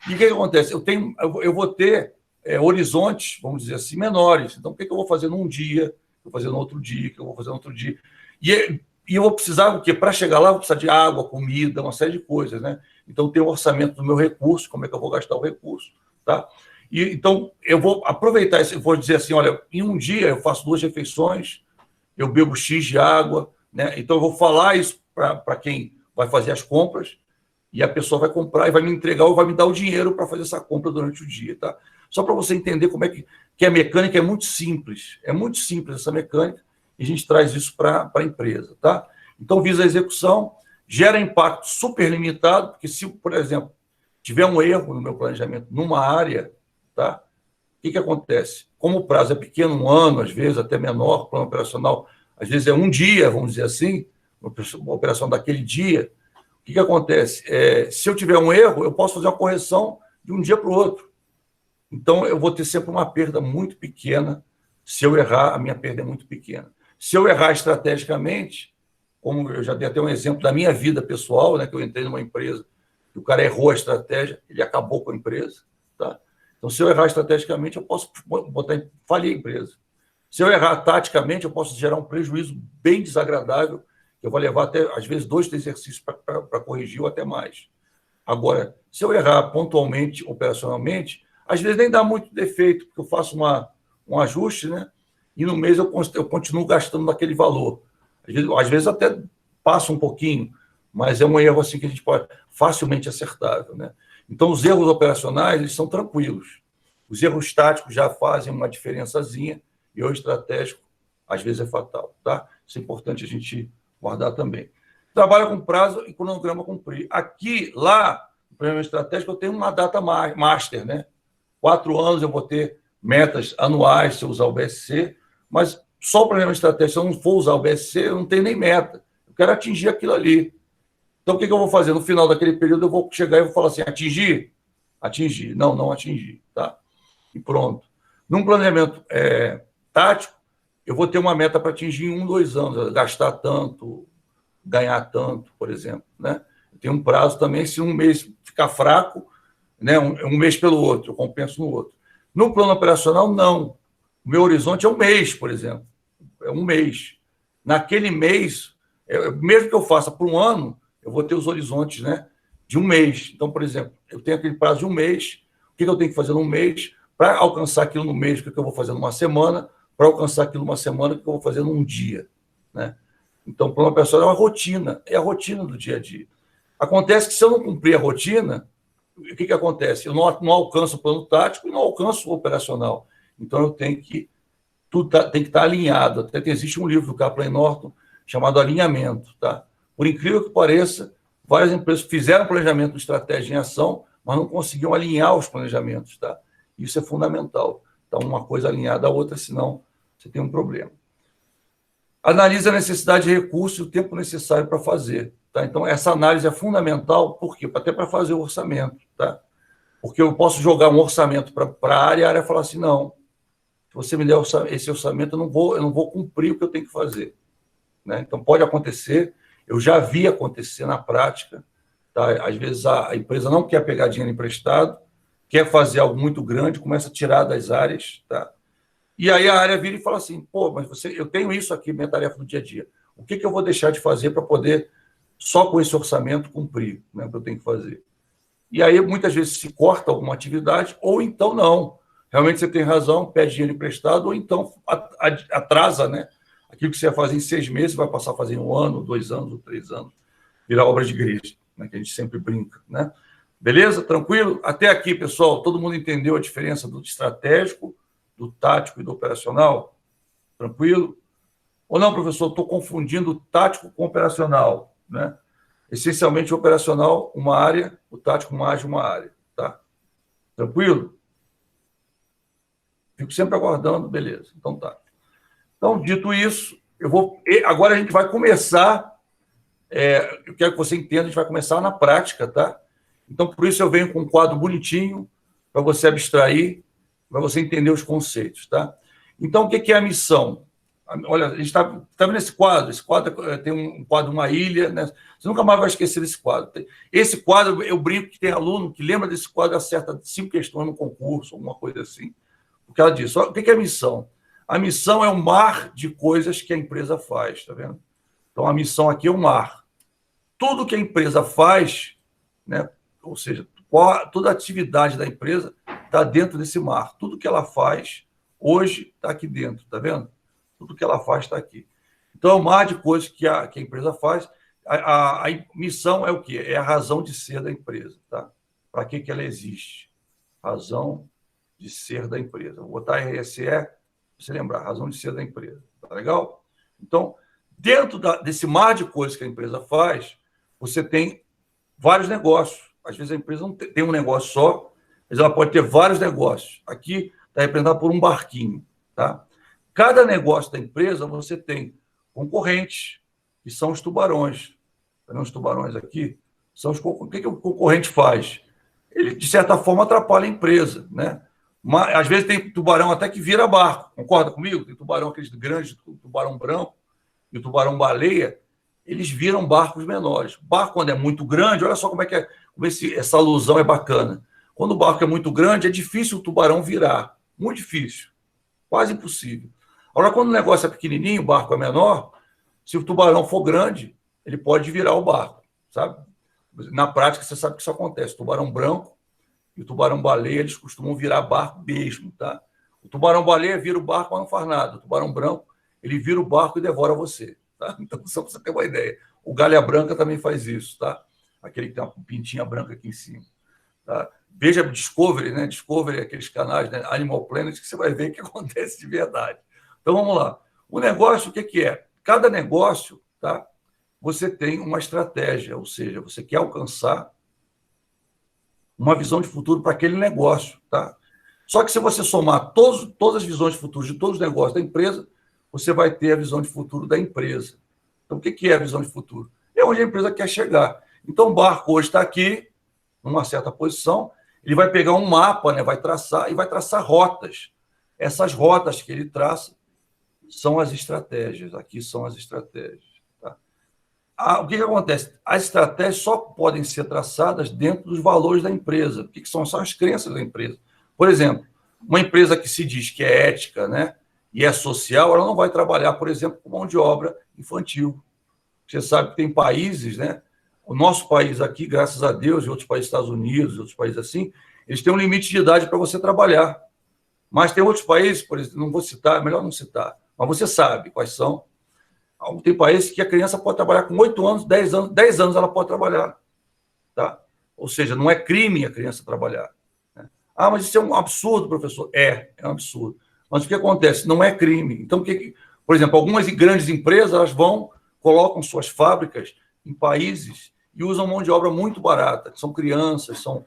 E o que acontece? Eu vou ter horizontes, vamos dizer assim, menores. Então, o que eu vou fazer num dia, eu vou fazer no outro dia, que eu vou fazer no outro dia. E eu vou precisar do quê? Para chegar lá, eu vou precisar de água, comida, uma série de coisas, né? Então, tem o orçamento do meu recurso, como é que eu vou gastar o recurso, tá? Então, eu vou aproveitar isso, eu vou dizer assim, olha, em um dia eu faço 2 refeições, eu bebo X de água, né? Então, eu vou falar isso para quem vai fazer as compras, e a pessoa vai comprar e vai me entregar ou vai me dar o dinheiro para fazer essa compra durante o dia, tá? Só para você entender como é que a mecânica é muito simples essa mecânica, e a gente traz isso para a empresa, tá? Então, visa a execução, gera impacto super limitado, porque se, por exemplo, tiver um erro no meu planejamento numa área, tá? O que acontece? Como o prazo é pequeno, 1 ano, às vezes até menor, o plano operacional, às vezes é um dia, vamos dizer assim, uma operação daquele dia, que acontece? Se eu tiver um erro, eu posso fazer uma correção de um dia para o outro. Então, eu vou ter sempre uma perda muito pequena. Se eu errar, a minha perda é muito pequena. Se eu errar estrategicamente, como eu já dei até um exemplo da minha vida pessoal, né, que eu entrei numa empresa, que o cara errou a estratégia, ele acabou com a empresa. Tá? Então, se eu errar estrategicamente, eu posso falir a empresa. Se eu errar taticamente, eu posso gerar um prejuízo bem desagradável, que eu vou levar até, às vezes, 2 exercícios para corrigir ou até mais. Agora, se eu errar pontualmente, operacionalmente, às vezes nem dá muito defeito, porque eu faço um ajuste, né? E no mês eu continuo gastando naquele valor. Às vezes até passa um pouquinho, mas é um erro assim que a gente pode facilmente acertável, né? Então, os erros operacionais, eles são tranquilos. Os erros táticos já fazem uma diferençazinha, e o estratégico, às vezes, é fatal, tá? Isso é importante a gente guardar também. Trabalha com prazo e cronograma a cumprir. Aqui, lá, no planejamento estratégico, eu tenho uma data master, né? 4 anos eu vou ter metas anuais se eu usar o BSC, mas só o planejamento estratégico, se eu não for usar o BSC, eu não tenho nem meta. Eu quero atingir aquilo ali. Então, o que eu vou fazer? No final daquele período, eu vou chegar e vou falar assim, atingir? Atingir. Não, não atingir, tá? E pronto. Num planejamento tático, eu vou ter uma meta para atingir em 1, 2 anos, gastar tanto, ganhar tanto, por exemplo, né? Eu tenho um prazo também, se um mês ficar fraco, né, um mês pelo outro, eu compenso no outro. No plano operacional, não. O meu horizonte é um mês, por exemplo. É um mês. Naquele mês, mesmo que eu faça por um ano, eu vou ter os horizontes, né, de um mês. Então, por exemplo, eu tenho aquele prazo de um mês. O que eu tenho que fazer num mês? Para alcançar aquilo no mês, o que eu vou fazer numa semana? Para alcançar aquilo numa semana, o que eu vou fazer num dia? Né? Então, o plano operacional é uma rotina, é a rotina do dia a dia. Acontece que se eu não cumprir a rotina, o que acontece? Eu não alcanço o plano tático e não alcanço o operacional. Então, eu tenho que tudo tem que estar alinhado. Até que existe um livro do Kaplan Norton chamado Alinhamento. Tá? Por incrível que pareça, várias empresas fizeram planejamento de estratégia em ação, mas não conseguiam alinhar os planejamentos. Tá? Isso é fundamental. Então, uma coisa alinhada à outra, senão você tem um problema. Analise a necessidade de recursos e o tempo necessário para fazer. Tá? Então, essa análise é fundamental, por quê? Até para fazer o orçamento. Tá? Porque eu posso jogar um orçamento para a área e a área falar assim, não, se você me der esse orçamento, eu não vou cumprir o que eu tenho que fazer. Né? Então, pode acontecer, eu já vi acontecer na prática, tá? Às vezes a empresa não quer pegar dinheiro emprestado, quer fazer algo muito grande, começa a tirar das áreas, tá? E aí a área vira e fala assim, pô, mas eu tenho isso aqui, minha tarefa do dia a dia. O que eu vou deixar de fazer para poder, só com esse orçamento, cumprir, né, o que eu tenho que fazer? E aí, muitas vezes, se corta alguma atividade, ou então não. Realmente você tem razão, pede dinheiro emprestado, ou então atrasa, né? Aquilo que você ia fazer em 6 meses, vai passar a fazer em 1 ano, 2 anos, ou 3 anos. Virar obra de igreja, né, que a gente sempre brinca, né? Beleza? Tranquilo? Até aqui, pessoal, todo mundo entendeu a diferença do estratégico, do tático e do operacional? Tranquilo? Ou não, professor, estou confundindo o tático com o operacional, né? Essencialmente, o operacional, uma área, o tático, uma área, tá? Tranquilo? Fico sempre aguardando, beleza. Então, tá. Então, dito isso, agora a gente vai começar, eu quero que você entenda, a gente vai começar na prática, tá? Então, por isso eu venho com um quadro bonitinho, para você abstrair, para você entender os conceitos, tá? Então, o que é a missão? Olha, a gente está vendo esse quadro tem um quadro, uma ilha, né? Você nunca mais vai esquecer desse quadro. Esse quadro, eu brinco que tem aluno que lembra desse quadro e acerta 5 questões no concurso, alguma coisa assim. Porque ela diz, o que é a missão? A missão é um mar de coisas que a empresa faz, tá vendo? Então, a missão aqui é um mar. Tudo que a empresa faz, né? Ou seja, toda a atividade da empresa está dentro desse mar. Tudo que ela faz hoje está aqui dentro, tá vendo? Tudo que ela faz está aqui. Então, é um mar de coisas que a empresa faz. A missão é o quê? É a razão de ser da empresa, tá? Para que ela existe? Razão de ser da empresa. Vou botar RSE, para você lembrar, razão de ser da empresa. Tá legal? Então, dentro desse mar de coisas que a empresa faz, você tem vários negócios. Às vezes a empresa não tem um negócio só, mas ela pode ter vários negócios. Aqui está representado por um barquinho, tá? Cada negócio da empresa, você tem concorrentes, que são os tubarões. Tá vendo os tubarões aqui? O que o concorrente faz? Ele, de certa forma, atrapalha a empresa, né? Mas, às vezes tem tubarão até que vira barco, concorda comigo? Tem tubarão, aqueles grandes, tubarão branco e o tubarão-baleia, eles viram barcos menores. Barco, quando é muito grande, olha só como essa alusão é bacana. Quando o barco é muito grande, é difícil o tubarão virar. Muito difícil. Quase impossível. Agora, quando o negócio é pequenininho, o barco é menor, se o tubarão for grande, ele pode virar o barco, sabe? Na prática, você sabe que isso acontece. O tubarão branco e o tubarão-baleia, eles costumam virar barco mesmo, tá? O tubarão-baleia vira o barco, mas não faz nada. O tubarão branco, ele vira o barco e devora você, tá? Então, só para você ter uma ideia. O galha branca também faz isso, tá? Aquele que tem uma pintinha branca aqui em cima, tá? Veja Discovery, né? Discovery, aqueles canais, né? Animal Planet, que você vai ver o que acontece de verdade. Então, vamos lá. O negócio, o que é? Cada negócio, tá? Você tem uma estratégia, ou seja, você quer alcançar uma visão de futuro para aquele negócio, tá? Só que se você somar todas as visões de futuro de todos os negócios da empresa, você vai ter a visão de futuro da empresa. Então, o que é a visão de futuro? É onde a empresa quer chegar. Então, o barco hoje está aqui, numa certa posição, ele vai pegar um mapa, né, vai traçar rotas. Essas rotas que ele traça são as estratégias. Aqui são as estratégias. O que acontece? As estratégias só podem ser traçadas dentro dos valores da empresa. O que são? São as crenças da empresa. Por exemplo, uma empresa que se diz que é ética, né, e é social, ela não vai trabalhar, por exemplo, com mão de obra infantil. Você sabe que tem países, né? O nosso país aqui, graças a Deus, e outros países, Estados Unidos, outros países assim, eles têm um limite de idade para você trabalhar. Mas tem outros países, por exemplo, não vou citar, melhor não citar, mas você sabe quais são. Tem países que a criança pode trabalhar com 8 anos, 10 anos ela pode trabalhar. Tá? Ou seja, não é crime a criança trabalhar. Né? Mas isso é um absurdo, professor. É um absurdo. Mas o que acontece? Não é crime. Então, por exemplo, algumas grandes empresas elas colocam suas fábricas em países e usam mão de obra muito barata. São crianças, são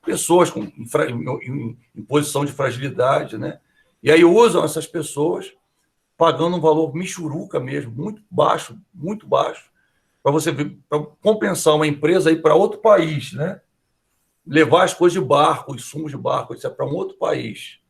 pessoas em posição de fragilidade. Né? E aí usam essas pessoas pagando um valor michuruca mesmo, muito baixo, para compensar uma empresa ir para outro país, né? Levar as coisas de barco, os insumos de barco, etc., para um outro país,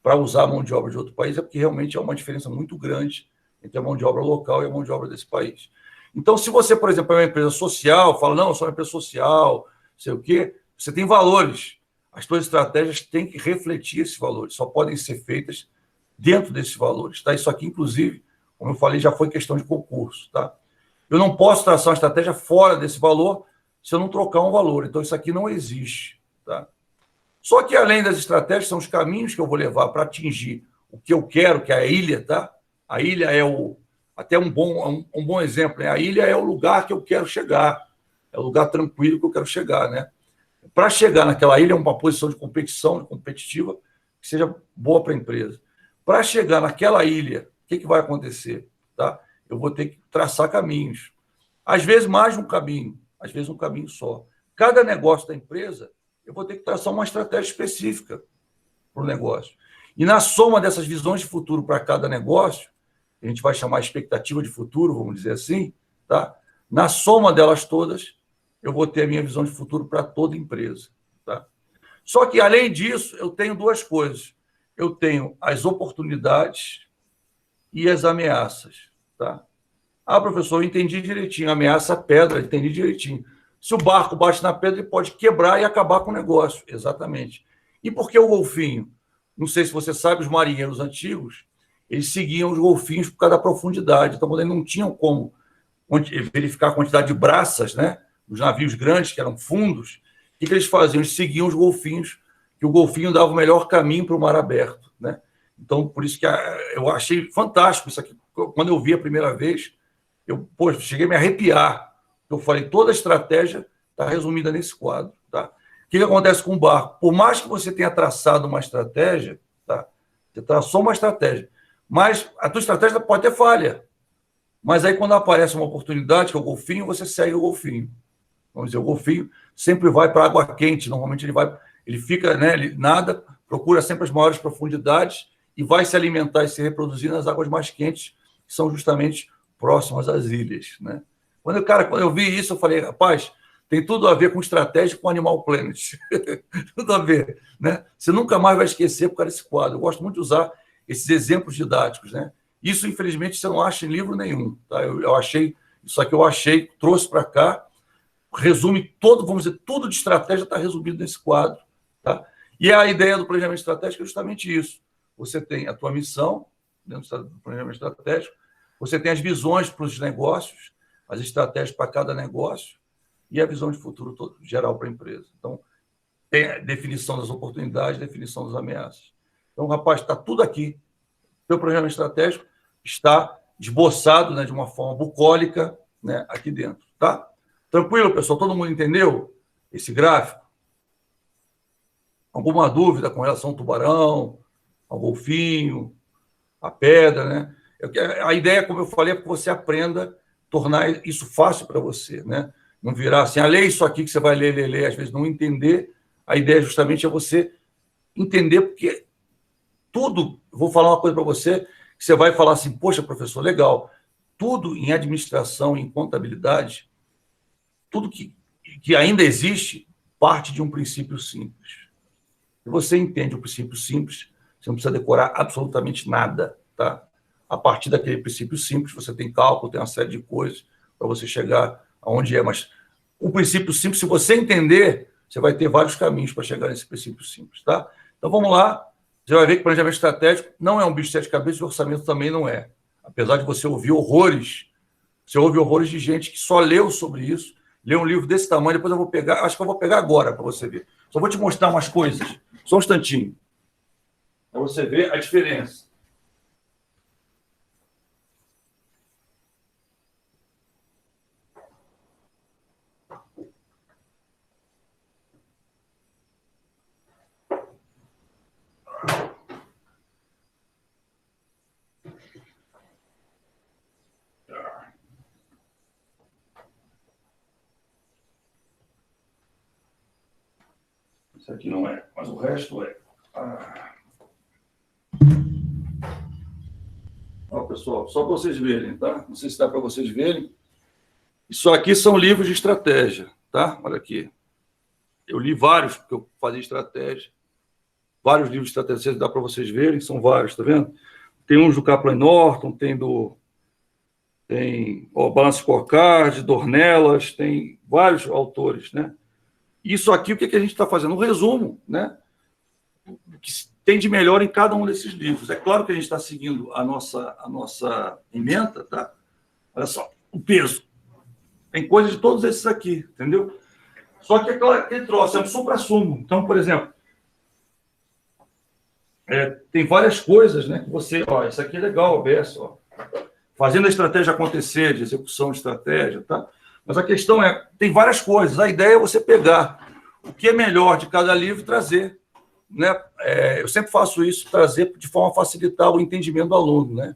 para usar a mão de obra de outro país, é porque realmente há uma diferença muito grande entre a mão de obra local e a mão de obra desse país. Então, se você, por exemplo, é uma empresa social, fala, não, eu sou uma empresa social, sei o quê, você tem valores. As suas estratégias têm que refletir esses valores, só podem ser feitas dentro desses valores. Tá? Isso aqui, inclusive, como eu falei, já foi questão de concurso. Tá? Eu não posso traçar uma estratégia fora desse valor se eu não trocar um valor. Então, isso aqui não existe. Tá? Só que, além das estratégias, são os caminhos que eu vou levar para atingir o que eu quero, que é a ilha. Tá? A ilha é até um bom exemplo. Né? A ilha é o lugar que eu quero chegar. É o lugar tranquilo que eu quero chegar. Né? Para chegar naquela ilha, é uma posição de competição, competitiva, que seja boa para a empresa. Para chegar naquela ilha, o que vai acontecer? Tá? Eu vou ter que traçar caminhos. Às vezes, mais de um caminho, às vezes um caminho só. Cada negócio da empresa, eu vou ter que traçar uma estratégia específica para o negócio. E na soma dessas visões de futuro para cada negócio, a gente vai chamar expectativa de futuro, vamos dizer assim, tá? Na soma delas todas, eu vou ter a minha visão de futuro para toda empresa. Tá? Só que, além disso, eu tenho duas coisas. Eu tenho as oportunidades e as ameaças. Tá? Professor, eu entendi direitinho. Ameaça a pedra, entendi direitinho. Se o barco bate na pedra, ele pode quebrar e acabar com o negócio. Exatamente. E por que o golfinho? Não sei se você sabe, os marinheiros antigos, eles seguiam os golfinhos por causa da profundidade. Então, eles não tinham como verificar a quantidade de braças, né? Os navios grandes, que eram fundos. O que eles faziam? Eles seguiam os golfinhos, que o golfinho dava o melhor caminho para o mar aberto. Né? Então, por isso que eu achei fantástico isso aqui. Quando eu vi a primeira vez, eu cheguei a me arrepiar. Eu falei, toda a estratégia está resumida nesse quadro. Tá? O que acontece com o barco? Por mais que você tenha traçado uma estratégia, tá? Você traçou uma estratégia, mas a tua estratégia pode ter falha. Mas aí, quando aparece uma oportunidade, que é o golfinho, você segue o golfinho. Vamos dizer, o golfinho sempre vai para água quente. Normalmente ele fica, né, ele nada, procura sempre as maiores profundidades e vai se alimentar e se reproduzir nas águas mais quentes, que são justamente próximas às ilhas. Né? Quando eu vi isso, eu falei, rapaz, tem tudo a ver com estratégia com Animal Planet. Tudo a ver, né? Você nunca mais vai esquecer por causa desse quadro. Eu gosto muito de usar esses exemplos didáticos, né? Isso, infelizmente, você não acha em livro nenhum, tá? Eu achei, isso aqui eu achei, trouxe para cá, resume todo, vamos dizer, tudo de estratégia está resumido nesse quadro, tá? E a ideia do planejamento estratégico é justamente isso. Você tem a tua missão dentro do planejamento estratégico, você tem as visões para os negócios, as estratégias para cada negócio e a visão de futuro todo, geral para a empresa. Então, tem a definição das oportunidades, definição das ameaças. Então, rapaz, está tudo aqui. O teu planejamento estratégico está esboçado, né, de uma forma bucólica, né, aqui dentro, tá? Tranquilo, pessoal? Todo mundo entendeu esse gráfico? Alguma dúvida com relação ao tubarão, ao golfinho, à pedra, né? A ideia, como eu falei, é que você aprenda a tornar isso fácil para você, né? Não virar assim, lê isso aqui que você vai ler, às vezes não entender. A ideia justamente é você entender, porque tudo, vou falar uma coisa para você, que você vai falar assim, poxa, professor, legal, tudo em administração, em contabilidade, tudo que ainda existe, parte de um princípio simples. Se você entende o princípio simples, você não precisa decorar absolutamente nada, tá? A partir daquele princípio simples, você tem cálculo, tem uma série de coisas para você chegar aonde é, mas o princípio simples, se você entender, você vai ter vários caminhos para chegar nesse princípio simples, tá? Então, vamos lá. Você vai ver que planejamento estratégico não é um bicho de sete cabeças e orçamento também não é. Apesar de você ouvir horrores, você ouve horrores de gente que só leu sobre isso, leu um livro desse tamanho, depois eu vou pegar, acho que eu vou pegar agora para você ver. Só vou te mostrar umas coisas, só um instantinho, para você ver a diferença. Isso aqui não é, mas o resto é. Ó, pessoal, só para vocês verem, tá? Não sei se dá para vocês verem. Isso aqui são livros de estratégia, tá? Olha aqui. Eu li vários, porque eu fazia estratégia. Vários livros de estratégia, dá para vocês verem, são vários, tá vendo? Tem uns do Kaplan Norton, tem Balance Scorecard, Dornelas, tem vários autores, né? Isso aqui, o que a gente está fazendo? Um resumo, né? O que tem de melhor em cada um desses livros. É claro que a gente está seguindo a nossa ementa, tá? Olha só, o peso. Tem coisa de todos esses aqui, entendeu? Só que aquele troço é um supra-sumo. Então, por exemplo, tem várias coisas, né? Que você, isso aqui é legal, OBS, fazendo a estratégia acontecer, de execução de estratégia, tá? Mas a questão tem várias coisas. A ideia é você pegar o que é melhor de cada livro e trazer, né? Eu sempre faço isso, trazer de forma a facilitar o entendimento do aluno, né?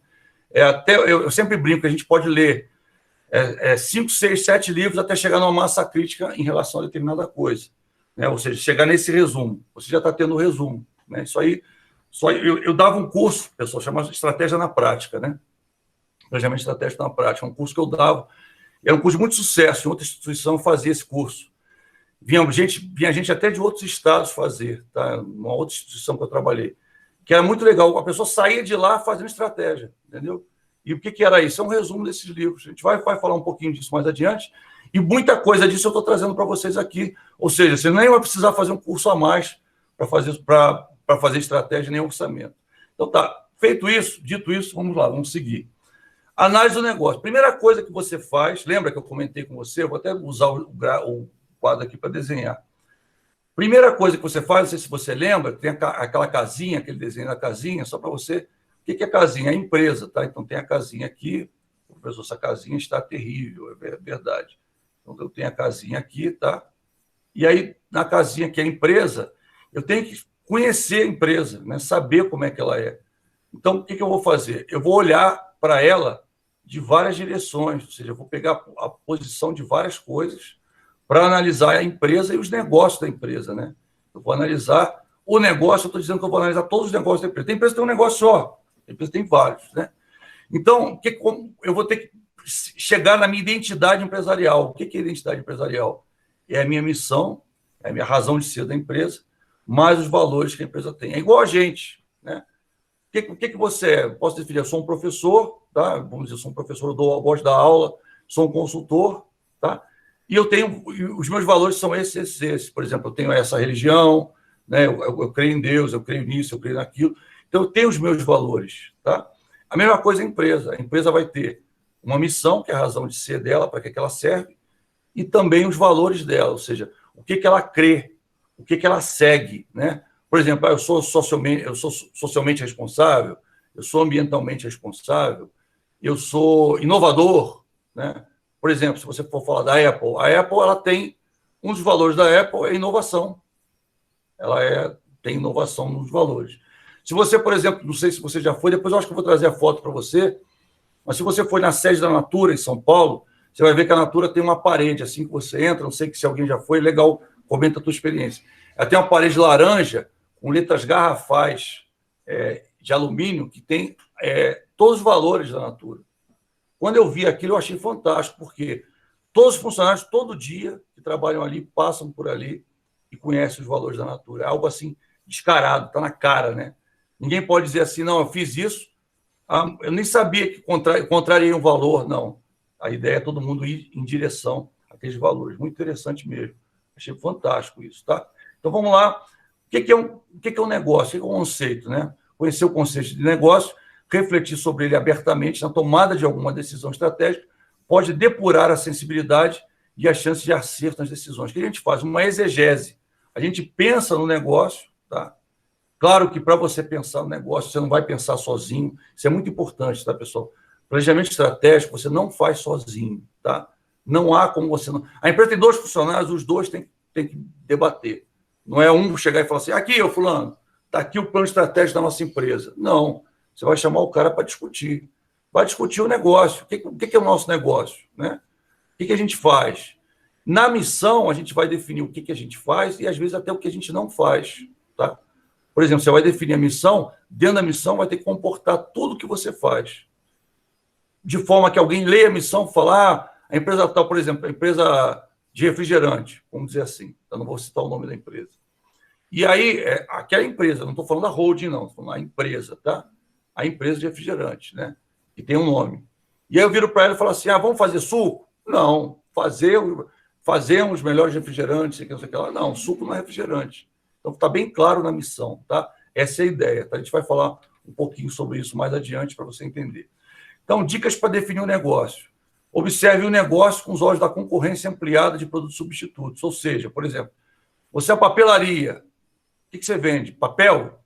Eu sempre brinco que a gente pode ler 5, 6, 7 livros até chegar numa massa crítica em relação a determinada coisa, né? Ou seja, chegar nesse resumo. Você já está tendo o resumo, né? Isso aí, eu dava um curso, pessoal, chamado Estratégia na Prática, né? Planejamento Estratégico na Prática, um curso que eu dava. Era um curso de muito sucesso, em outra instituição eu fazia esse curso. Vinha gente até de outros estados fazer, tá? Uma outra instituição que eu trabalhei, que era muito legal. A pessoa saía de lá fazendo estratégia, entendeu? E o que era isso? É um resumo desses livros. A gente vai falar um pouquinho disso mais adiante, e muita coisa disso eu estou trazendo para vocês aqui. Ou seja, você nem vai precisar fazer um curso a mais para fazer estratégia nem orçamento. Então tá, dito isso, vamos lá, vamos seguir. Análise do negócio. Primeira coisa que você faz, lembra que eu comentei com você? Eu vou até usar o quadro aqui para desenhar. Primeira coisa que você faz, não sei se você lembra, tem aquela casinha, aquele desenho da casinha, só para você. O que é casinha? É a empresa, tá? Então tem a casinha aqui. Professor, essa casinha está terrível, é verdade. Então eu tenho a casinha aqui, tá? E aí, na casinha que é a empresa, eu tenho que conhecer a empresa, né? Saber como é que ela é. Então, o que eu vou fazer? Eu vou olhar para ela de várias direções, ou seja, eu vou pegar a posição de várias coisas para analisar a empresa e os negócios da empresa, né? Eu vou analisar o negócio, eu estou dizendo que eu vou analisar todos os negócios da empresa. Tem empresa que tem um negócio só, tem empresa que tem vários, né? Então, eu vou ter que chegar na minha identidade empresarial. O que é identidade empresarial? é a minha missão, é a minha razão de ser da empresa, mais os valores que a empresa tem. É igual a gente, né? O que você é? Posso definir, eu sou um professor, tá? Vamos dizer, eu sou um professor, eu gosto da aula, sou um consultor, tá? E os meus valores são esses. Por exemplo, eu tenho essa religião, né? Eu creio em Deus, eu creio nisso, eu creio naquilo. Então, eu tenho os meus valores, tá? A mesma coisa a empresa. A empresa vai ter uma missão, que é a razão de ser dela, para que ela serve, e também os valores dela, ou seja, o que ela crê, o que ela segue, né? Por exemplo, eu sou socialmente responsável, eu sou ambientalmente responsável, eu sou inovador, né? Por exemplo, se você for falar da Apple, a Apple ela tem um dos valores da Apple é inovação. Tem inovação nos valores. Se você, por exemplo, não sei se você já foi, depois eu acho que eu vou trazer a foto para você, mas se você for na sede da Natura, em São Paulo, você vai ver que a Natura tem uma parede, assim que você entra, não sei se alguém já foi, legal, comenta a tua experiência. Ela tem uma parede laranja, com letras garrafais de alumínio, que tem todos os valores da Natura. Quando eu vi aquilo, eu achei fantástico, porque todos os funcionários, todo dia, que trabalham ali, passam por ali e conhecem os valores da Natura. É algo assim, descarado, está na cara, né? Ninguém pode dizer assim, não, eu fiz isso, eu nem sabia que contrariei um valor, não. A ideia é todo mundo ir em direção àqueles valores. Muito interessante mesmo. Achei fantástico isso, tá? Então, vamos lá. O que é um negócio? O que é um conceito, né? Conhecer o conceito de negócio, refletir sobre ele abertamente na tomada de alguma decisão estratégica, pode depurar a sensibilidade e a chance de acerto nas decisões. O que a gente faz? Uma exegese. A gente pensa no negócio, tá? Claro que para você pensar no negócio, você não vai pensar sozinho. Isso é muito importante, tá, pessoal? Planejamento estratégico você não faz sozinho, tá? Não há como você... Não... A empresa tem 2 funcionários, os 2 têm que debater. Não é um chegar e falar assim, aqui, ô fulano, está aqui o plano estratégico da nossa empresa. Não, você vai chamar o cara para discutir. Vai discutir o negócio. O que é o nosso negócio, né? O que a gente faz? Na missão, a gente vai definir o que a gente faz e, às vezes, até o que a gente não faz, tá? Por exemplo, você vai definir a missão, dentro da missão vai ter que comportar tudo que você faz. De forma que alguém leia a missão e fala, a empresa tal, por exemplo, a empresa de refrigerante, vamos dizer assim, eu não vou citar o nome da empresa. E aí, aquela empresa, não estou falando da holding, não, estou falando da empresa, tá? A empresa de refrigerante, né? Que tem um nome. E aí eu viro para ela e falo assim, vamos fazer suco? Não, fazemos os melhores refrigerantes, não sei o que lá. Não, suco não é refrigerante. Então, está bem claro na missão, tá? Essa é a ideia, tá? A gente vai falar um pouquinho sobre isso mais adiante para você entender. Então, dicas para definir o negócio. Observe o negócio com os olhos da concorrência ampliada de produtos substitutos. Ou seja, por exemplo, você é papelaria. O que você vende? Papel?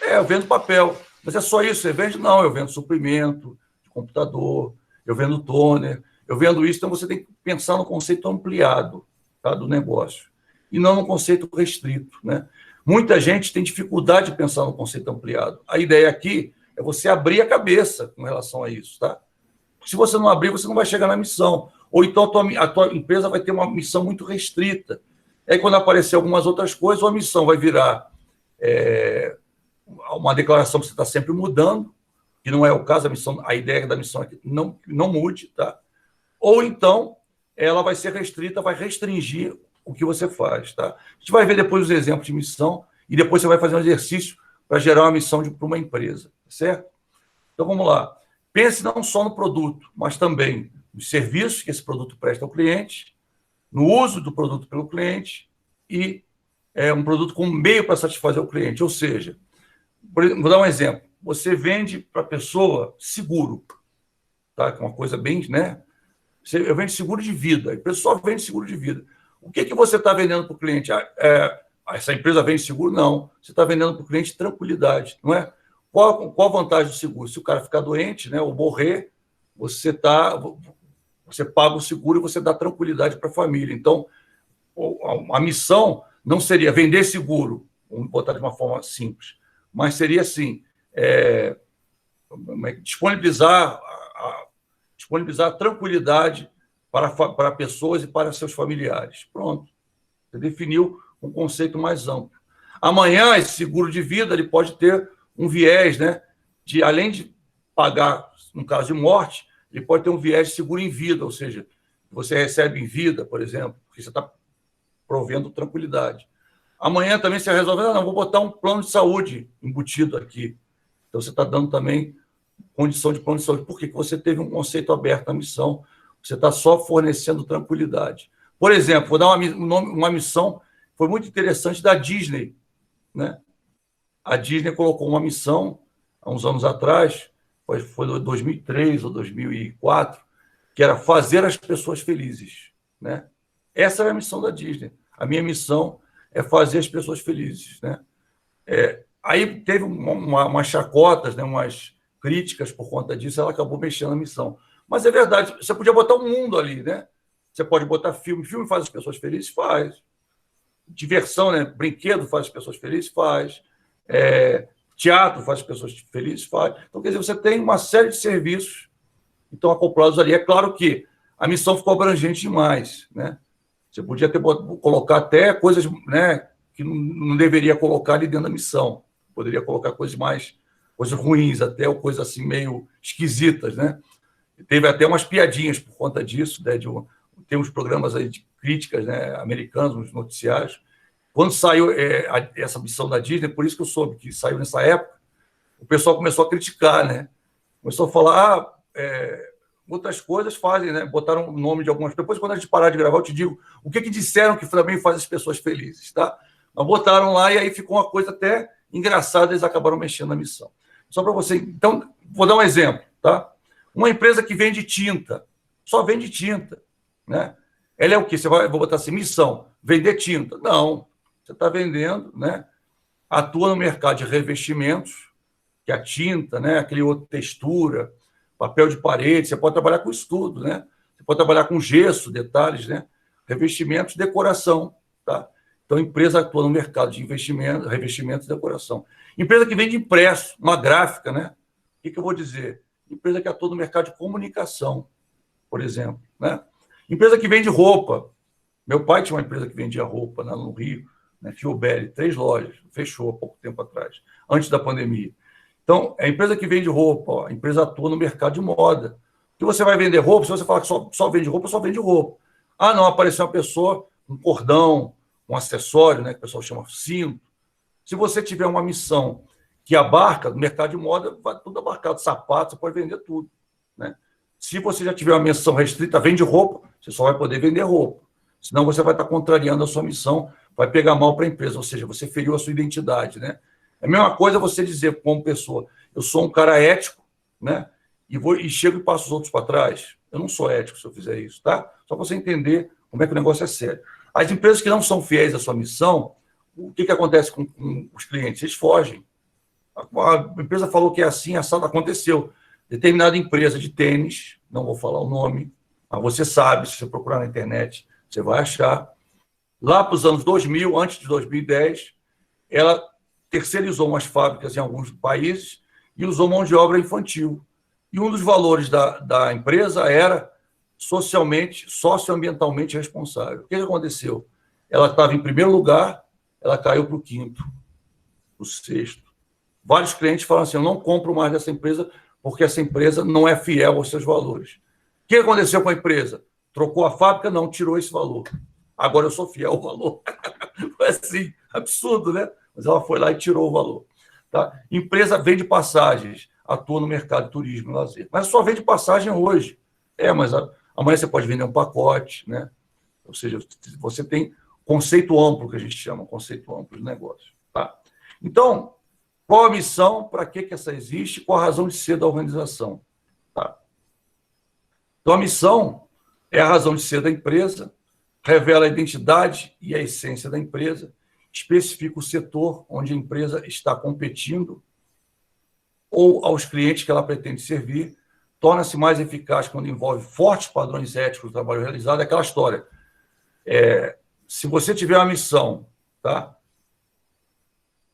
Eu vendo papel. Mas é só isso? Você vende? Não, eu vendo suprimento de computador, eu vendo toner, eu vendo isso. Então, você tem que pensar no conceito ampliado, tá, do negócio e não no conceito restrito, né? Muita gente tem dificuldade de pensar no conceito ampliado. A ideia aqui é você abrir a cabeça com relação a isso, tá? Se você não abrir, você não vai chegar na missão. Ou então a tua empresa vai ter uma missão muito restrita. Aí, quando aparecer algumas outras coisas, a missão vai virar uma declaração que você está sempre mudando, que não é o caso, a ideia da missão é que não mude, tá? Ou então ela vai ser restrita, vai restringir o que você faz, tá? A gente vai ver depois os exemplos de missão e depois você vai fazer um exercício para gerar uma missão para uma empresa, certo? Então, vamos lá. Pense não só no produto, mas também nos serviços que esse produto presta ao cliente, no uso do produto pelo cliente e um produto com meio para satisfazer o cliente. Ou seja, vou dar um exemplo. Você vende para a pessoa seguro, tá? Que é uma coisa bem, né? Eu vendo seguro de vida. A pessoa vende seguro de vida. O que você está vendendo para o cliente? Essa empresa vende seguro? Não. Você está vendendo para o cliente tranquilidade, não é? Qual a vantagem do seguro? Se o cara ficar doente, né, ou morrer, você paga o seguro e você dá tranquilidade para a família. Então, a missão não seria vender seguro, vamos botar de uma forma simples, mas seria assim, disponibilizar tranquilidade para pessoas e para seus familiares. Pronto. Você definiu um conceito mais amplo. Amanhã, esse seguro de vida ele pode ter um viés, né? Além de pagar, no caso de morte, ele pode ter um viés de seguro em vida, ou seja, você recebe em vida, por exemplo, porque você está provendo tranquilidade. Amanhã também você resolve, não, vou botar um plano de saúde embutido aqui. Então, você está dando também condição de plano de saúde. Por quê? Porque você teve um conceito aberto na missão, você está só fornecendo tranquilidade. Por exemplo, vou dar uma missão, foi muito interessante, da Disney, né? A Disney colocou uma missão, há uns anos atrás, foi 2003 ou 2004, que era fazer as pessoas felizes, né? Essa era a missão da Disney. A minha missão é fazer as pessoas felizes, né? Aí teve umas chacotas, né, umas críticas por conta disso, ela acabou mexendo na missão. Mas é verdade, você podia botar um mundo ali, né? Você pode botar filme faz as pessoas felizes? Faz. Diversão, né? Brinquedo faz as pessoas felizes? Faz. Teatro faz as pessoas felizes? Faz. Então, quer dizer, você tem uma série de serviços que estão acoplados ali. É claro que a missão ficou abrangente demais, né? Você podia colocar até coisas, né, que não deveria colocar ali dentro da missão. Poderia colocar coisas ruins, até, ou coisas assim meio esquisitas, né? Teve até umas piadinhas por conta disso, né? Tem uns programas aí de críticas, né, americanos, uns noticiários. Quando saiu essa missão da Disney, por isso que eu soube que saiu nessa época, o pessoal começou a criticar, né? Começou a falar, outras coisas fazem, né? Botaram o nome de algumas. Depois, quando a gente parar de gravar, eu te digo o que disseram que também faz as pessoas felizes, tá? Mas botaram lá e aí ficou uma coisa até engraçada, eles acabaram mexendo na missão. Só para você. Então, vou dar um exemplo, tá? Uma empresa que vende tinta, só vende tinta, né? Ela é o quê? Vou botar assim, missão, vender tinta. Não, você está vendendo, né? Atua no mercado de revestimentos, que é a tinta, né? Aquele outro textura, papel de parede, você pode trabalhar com isso tudo, né? Você pode trabalhar com gesso, detalhes, né? Revestimentos, decoração, tá? Então, a empresa atua no mercado de investimento, revestimentos e decoração. Empresa que vende impresso, uma gráfica, né? O que eu vou dizer? Empresa que atua no mercado de comunicação, por exemplo, né? Empresa que vende roupa. Meu pai tinha uma empresa que vendia roupa, né, no Rio, né? Fiobelli, 3 lojas, fechou há pouco tempo atrás, antes da pandemia. Então, a empresa que vende roupa, ó, a empresa atua no mercado de moda. Que você vai vender roupa, se você falar que só vende roupa, só vende roupa. Ah, não, apareceu uma pessoa, um cordão, um acessório, né, que o pessoal chama cinto. Se você tiver uma missão que abarca, no mercado de moda, vai tudo abarcado, sapato, você pode vender tudo, né? Se você já tiver uma missão restrita, vende roupa, você só vai poder vender roupa. Senão você vai estar contrariando a sua missão, vai pegar mal para a empresa, ou seja, você feriu a sua identidade, né? É a mesma coisa você dizer como pessoa, eu sou um cara ético, né? E chego e passo os outros para trás. Eu não sou ético se eu fizer isso, tá? Só para você entender como é que o negócio é sério. As empresas que não são fiéis à sua missão, o que acontece com os clientes? Eles fogem. A empresa falou que é assim, assado, aconteceu. Determinada empresa de tênis, não vou falar o nome, mas você sabe, se você procurar na internet, você vai achar. Lá para os anos 2000, antes de 2010, ela terceirizou umas fábricas em alguns países e usou mão de obra infantil. E um dos valores da empresa era socioambientalmente responsável. O que aconteceu? Ela estava em primeiro lugar, ela caiu para o 5º, o 6º. Vários clientes falam assim, eu não compro mais dessa empresa porque essa empresa não é fiel aos seus valores. O que aconteceu com a empresa? Trocou a fábrica? Não, tirou esse valor. Agora eu sou fiel ao valor. Foi assim, absurdo, né? Mas ela foi lá e tirou o valor. Tá? Empresa vende passagens, atua no mercado de turismo e lazer. Mas só vende passagem hoje. Mas amanhã você pode vender um pacote, né? Ou seja, você tem conceito amplo, que a gente chama, conceito amplo de negócio. Tá? Então, qual a missão, para que essa existe, qual a razão de ser da organização? Tá? Então, a missão é a razão de ser da empresa, revela a identidade e a essência da empresa, especifica o setor onde a empresa está competindo ou aos clientes que ela pretende servir, torna-se mais eficaz quando envolve fortes padrões éticos do trabalho realizado. É aquela história. Se você tiver uma missão, tá?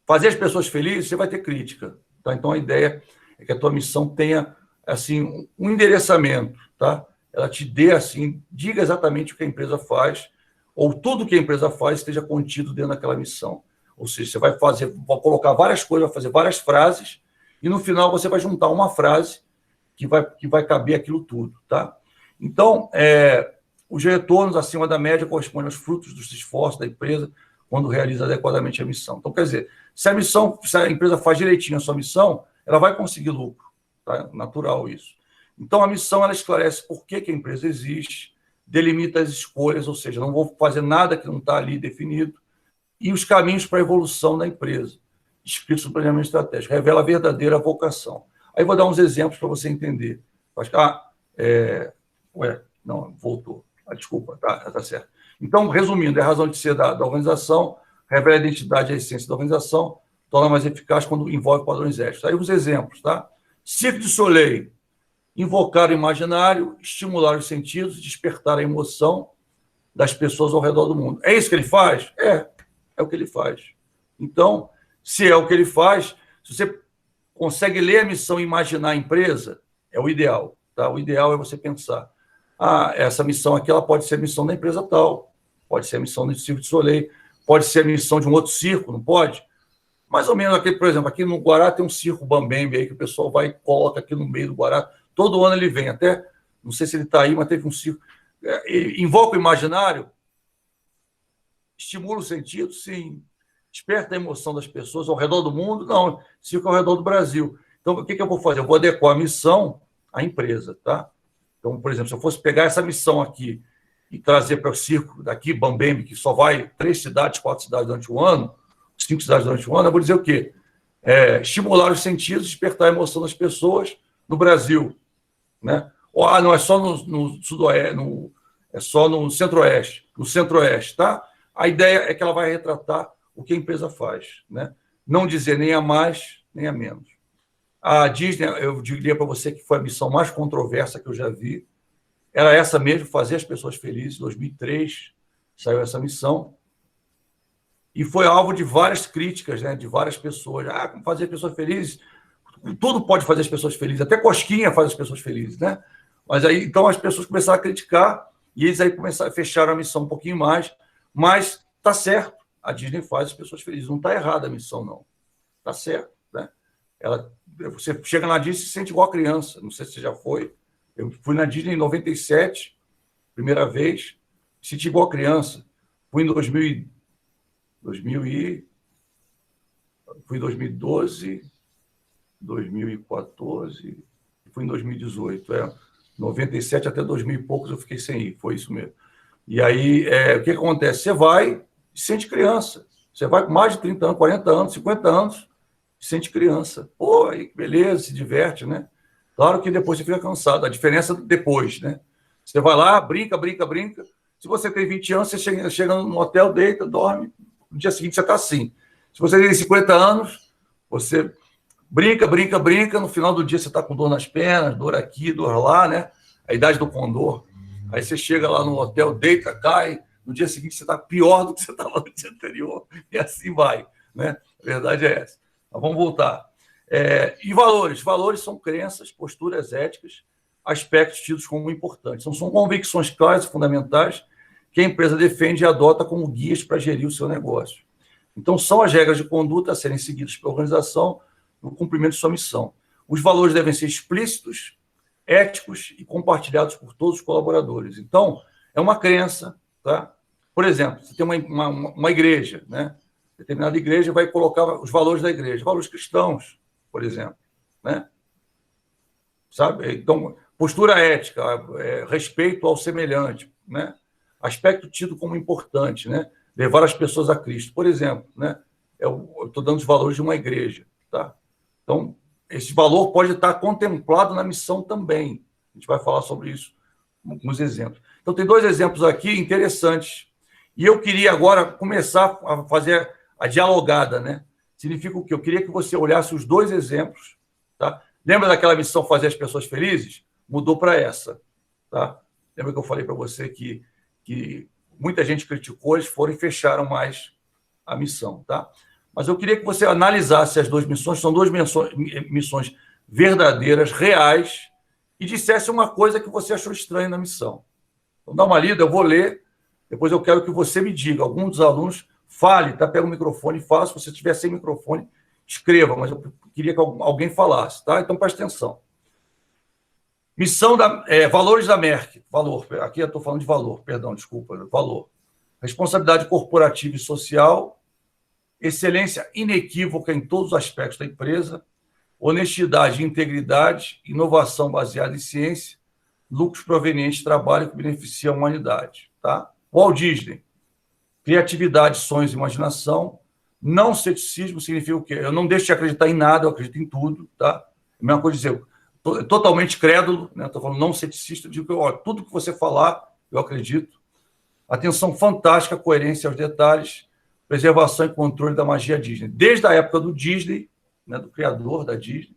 Fazer as pessoas felizes, você vai ter crítica. Tá? Então, a ideia é que a tua missão tenha assim, um endereçamento. Tá? Ela te dê, assim, diga exatamente o que a empresa faz, ou tudo que a empresa faz esteja contido dentro daquela missão. Ou seja, você vai colocar várias coisas, vai fazer várias frases, e no final você vai juntar uma frase que vai caber aquilo tudo. Tá? Então, os retornos acima da média correspondem aos frutos dos esforços da empresa quando realiza adequadamente a missão. Então, quer dizer, se a empresa faz direitinho a sua missão, ela vai conseguir lucro. Tá? Natural isso. Então, a missão ela esclarece por que a empresa existe, delimita as escolhas, ou seja, não vou fazer nada que não está ali definido, e os caminhos para a evolução da empresa, escritos no planejamento estratégico, revela a verdadeira vocação. Aí vou dar uns exemplos para você entender. Acho que, não, voltou. Desculpa, tá certo. Então, resumindo, é a razão de ser da organização, revela a identidade e a essência da organização, torna mais eficaz quando envolve padrões éticos. Aí uns exemplos, tá? Cirque du Soleil, invocar o imaginário, estimular os sentidos, despertar a emoção das pessoas ao redor do mundo. É isso que ele faz? É o que ele faz. Então, se é o que ele faz, se você consegue ler a missão e imaginar a empresa, é o ideal. Tá? O ideal é você pensar, essa missão aqui ela pode ser a missão da empresa tal, pode ser a missão do Cirque du Soleil, pode ser a missão de um outro circo, não pode? Mais ou menos, aqui, por exemplo, aqui no Guará tem um circo Bambembe aí que o pessoal vai e coloca aqui no meio do Guará. Todo ano ele vem, até, não sei se ele está aí, mas teve um circo. Invoca o imaginário, estimula o sentido, sim. Desperta a emoção das pessoas ao redor do mundo, não, circo ao redor do Brasil. Então, o que eu vou fazer? Eu vou adequar a missão à empresa, tá? Então, por exemplo, se eu fosse pegar essa missão aqui e trazer para o circo daqui, Bambembe, que só vai 3 cidades, 4 cidades durante o ano, 5 cidades durante o ano, eu vou dizer o quê? Estimular os sentidos, despertar a emoção das pessoas no Brasil, né? Não é só no sudoeste, é só no centro-oeste. No centro-oeste, tá? A ideia é que ela vai retratar o que a empresa faz, né? Não dizer nem a mais, nem a menos. A Disney, eu diria para você que foi a missão mais controversa que eu já vi. Era essa mesmo, fazer as pessoas felizes. Em 2003 saiu essa missão. E foi alvo de várias críticas, né, de várias pessoas. Como fazer as pessoas felizes? Tudo pode fazer as pessoas felizes, até cosquinha faz as pessoas felizes, né? Mas aí, então, as pessoas começaram a criticar e eles aí começaram a fechar a missão um pouquinho mais, mas tá certo, a Disney faz as pessoas felizes, não está errada a missão, não. Tá certo, né? Você chega na Disney e se sente igual a criança, não sei se você já foi. Eu fui na Disney em 97, primeira vez, me senti igual a criança. Fui em 2012, 2014, fui em 2018. 97 até 2000 e poucos eu fiquei sem ir, foi isso mesmo. E aí, o que acontece? Você vai e sente criança. Você vai com mais de 30 anos, 40 anos, 50 anos, e sente criança. Pô, aí, beleza, se diverte, né? Claro que depois você fica cansado. A diferença depois, né? Você vai lá, brinca. Se você tem 20 anos, você chega no hotel, deita, dorme. No dia seguinte você está assim. Se você tem 50 anos, você brinca. No final do dia você está com dor nas pernas, dor aqui, dor lá, né? A idade do condor. Aí você chega lá no hotel, deita, cai. No dia seguinte você está pior do que você estava no dia anterior. E assim vai, né? A verdade é essa. Mas vamos voltar. E valores? Valores são crenças, posturas éticas, aspectos tidos como importantes. São convicções claras e fundamentais que a empresa defende e adota como guias para gerir o seu negócio. Então, são as regras de conduta a serem seguidas pela organização no cumprimento de sua missão. Os valores devem ser explícitos, éticos e compartilhados por todos os colaboradores. Então, é uma crença, tá? Por exemplo, você tem uma igreja, né? Determinada igreja vai colocar os valores da igreja, valores cristãos, por exemplo, né? Sabe? Então, postura ética, respeito ao semelhante, né? Aspecto tido como importante, né? Levar as pessoas a Cristo, por exemplo, né? Eu estou dando os valores de uma igreja, tá? Então, esse valor pode estar contemplado na missão também. A gente vai falar sobre isso nos exemplos. Então, tem 2 exemplos aqui interessantes. E eu queria agora começar a fazer a dialogada, né? Significa o quê? Eu queria que você olhasse os 2 exemplos, tá? Lembra daquela missão fazer as pessoas felizes? Mudou para essa, tá? Lembra que eu falei para você que muita gente criticou, eles foram e fecharam mais a missão, tá? Mas eu queria que você analisasse as 2 missões, são 2 missões verdadeiras, reais, e dissesse uma coisa que você achou estranha na missão. Então, dá uma lida, eu vou ler, depois eu quero que você me diga. Algum dos alunos fale, tá? Pega o microfone e fala. Se você estiver sem microfone, escreva, mas eu queria que alguém falasse, tá? Então, preste atenção. Missão valores da Merck. Valor. Aqui eu estou falando de valor, perdão, desculpa. Valor. Responsabilidade corporativa e social, excelência inequívoca em todos os aspectos da empresa, honestidade e integridade, inovação baseada em ciência, lucros provenientes de trabalho que beneficia a humanidade. Tá? Walt Disney. Criatividade, sonhos e imaginação. Não ceticismo significa o quê? Eu não deixo de acreditar em nada, eu acredito em tudo. Tá? A mesma coisa dizer, totalmente crédulo, né? Estou falando não ceticista, digo que tudo que você falar, eu acredito. Atenção fantástica, coerência aos detalhes, preservação e controle da magia Disney. Desde a época do Disney, né, do criador da Disney,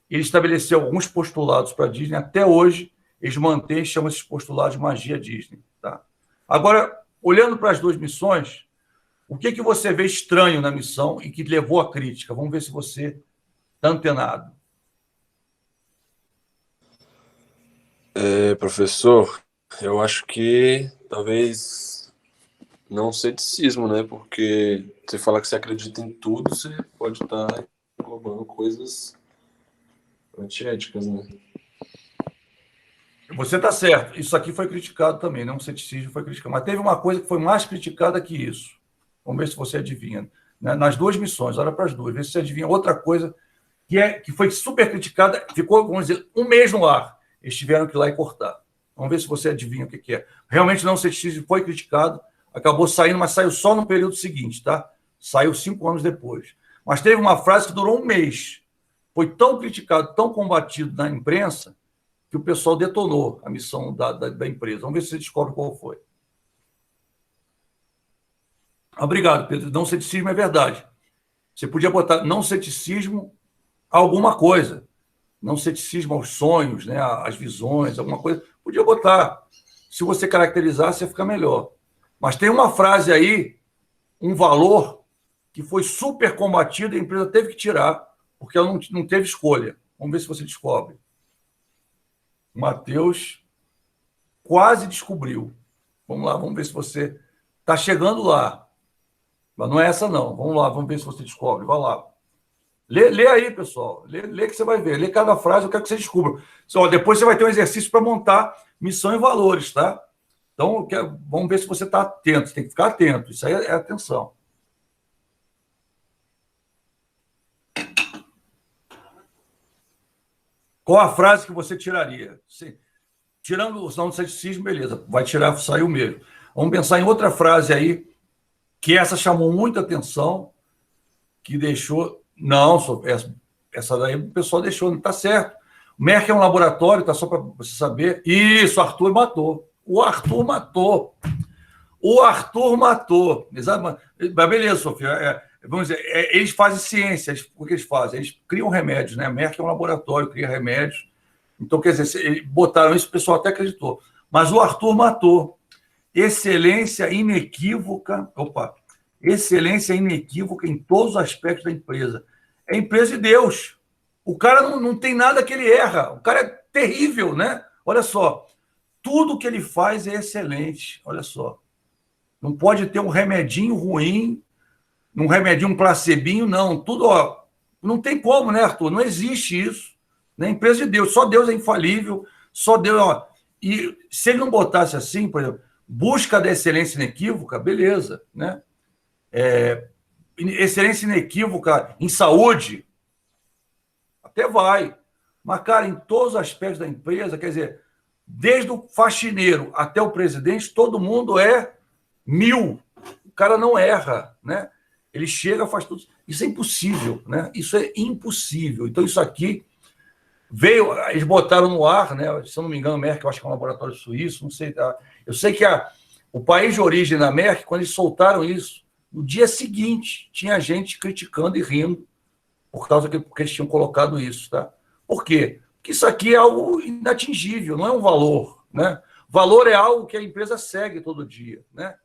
ele estabeleceu alguns postulados para a Disney. Até hoje, eles mantêm e chamam esses postulados de magia Disney. Tá? Agora, olhando para as duas missões, o que você vê estranho na missão e que levou à crítica? Vamos ver se você está antenado. Professor, eu acho que talvez não ceticismo, né? Porque você fala que você acredita em tudo, você pode estar englobando coisas antiéticas, né? Você está certo. Isso aqui foi criticado também, não? O ceticismo foi criticado. Mas teve uma coisa que foi mais criticada que isso. Vamos ver se você adivinha. Nas duas missões, olha para as duas, vê se você adivinha outra coisa que foi super criticada, ficou, vamos dizer, um mês no ar. Eles tiveram que ir lá e cortar. Vamos ver se você adivinha o que é. Realmente não, o ceticismo foi criticado, acabou saindo, mas saiu só no período seguinte, tá? Saiu 5 anos depois. Mas teve uma frase que durou um mês. Foi tão criticado, tão combatido na imprensa, que o pessoal detonou a missão da empresa. Vamos ver se você descobre qual foi. Obrigado, Pedro. Não ceticismo é verdade. Você podia botar não ceticismo a alguma coisa. Não ceticismo aos sonhos, né, às visões, alguma coisa. Podia botar. Se você caracterizar, você fica melhor. Mas tem uma frase aí, um valor, que foi super combatido e a empresa teve que tirar, porque ela não teve escolha. Vamos ver se você descobre. O Matheus quase descobriu. Vamos lá, vamos ver se você está chegando lá. Mas não é essa, não. Vamos lá, vamos ver se você descobre. Vai lá. Lê aí, pessoal. Lê que você vai ver. Lê cada frase, eu quero que você descubra. Depois você vai ter um exercício para montar missão e valores, tá? Então, vamos ver se você está atento. Você tem que ficar atento. Isso aí é atenção. Qual a frase que você tiraria? Tirando o não ceticismo, beleza. Vai tirar, saiu mesmo. Vamos pensar em outra frase aí, que essa chamou muita atenção, que deixou... Não, essa daí o pessoal deixou, não está certo. O Merck é um laboratório, tá só para você saber. Isso, Arthur matou. O Arthur matou. O Arthur matou. Exato. Mas beleza, Sofia. Vamos dizer, eles fazem ciência. O que eles fazem? Eles criam remédios, né? A Merck é um laboratório, cria remédios. Então, quer dizer, eles botaram isso, o pessoal até acreditou. Mas o Arthur matou. Excelência inequívoca. Excelência inequívoca em todos os aspectos da empresa. É a empresa de Deus. O cara não tem nada que ele erra. O cara é terrível, né? Olha só. Tudo que ele faz é excelente. Olha só. Não pode ter um remedinho ruim, um remedinho, um placebinho, não. Tudo, não tem como, né, Arthur? Não existe isso. Na empresa de Deus. Só Deus é infalível. Só Deus... E se ele não botasse assim, por exemplo, busca da excelência inequívoca, beleza, né? Excelência inequívoca em saúde, até vai. Mas, cara, em todos os aspectos da empresa, quer dizer, desde o faxineiro até o presidente, todo mundo é 1000. O cara não erra, né? Ele chega, faz tudo. Isso é impossível, né? Isso é impossível. Então, isso aqui veio, eles botaram no ar, né? Se eu não me engano, a Merck, eu acho que é um laboratório suíço, não sei. Tá? Eu sei que o país de origem da Merck, quando eles soltaram isso, no dia seguinte, tinha gente criticando e rindo por causa que eles tinham colocado isso, tá? Por quê? Porque isso aqui é algo inatingível, não é um valor, né? Valor é algo que a empresa segue todo dia, né?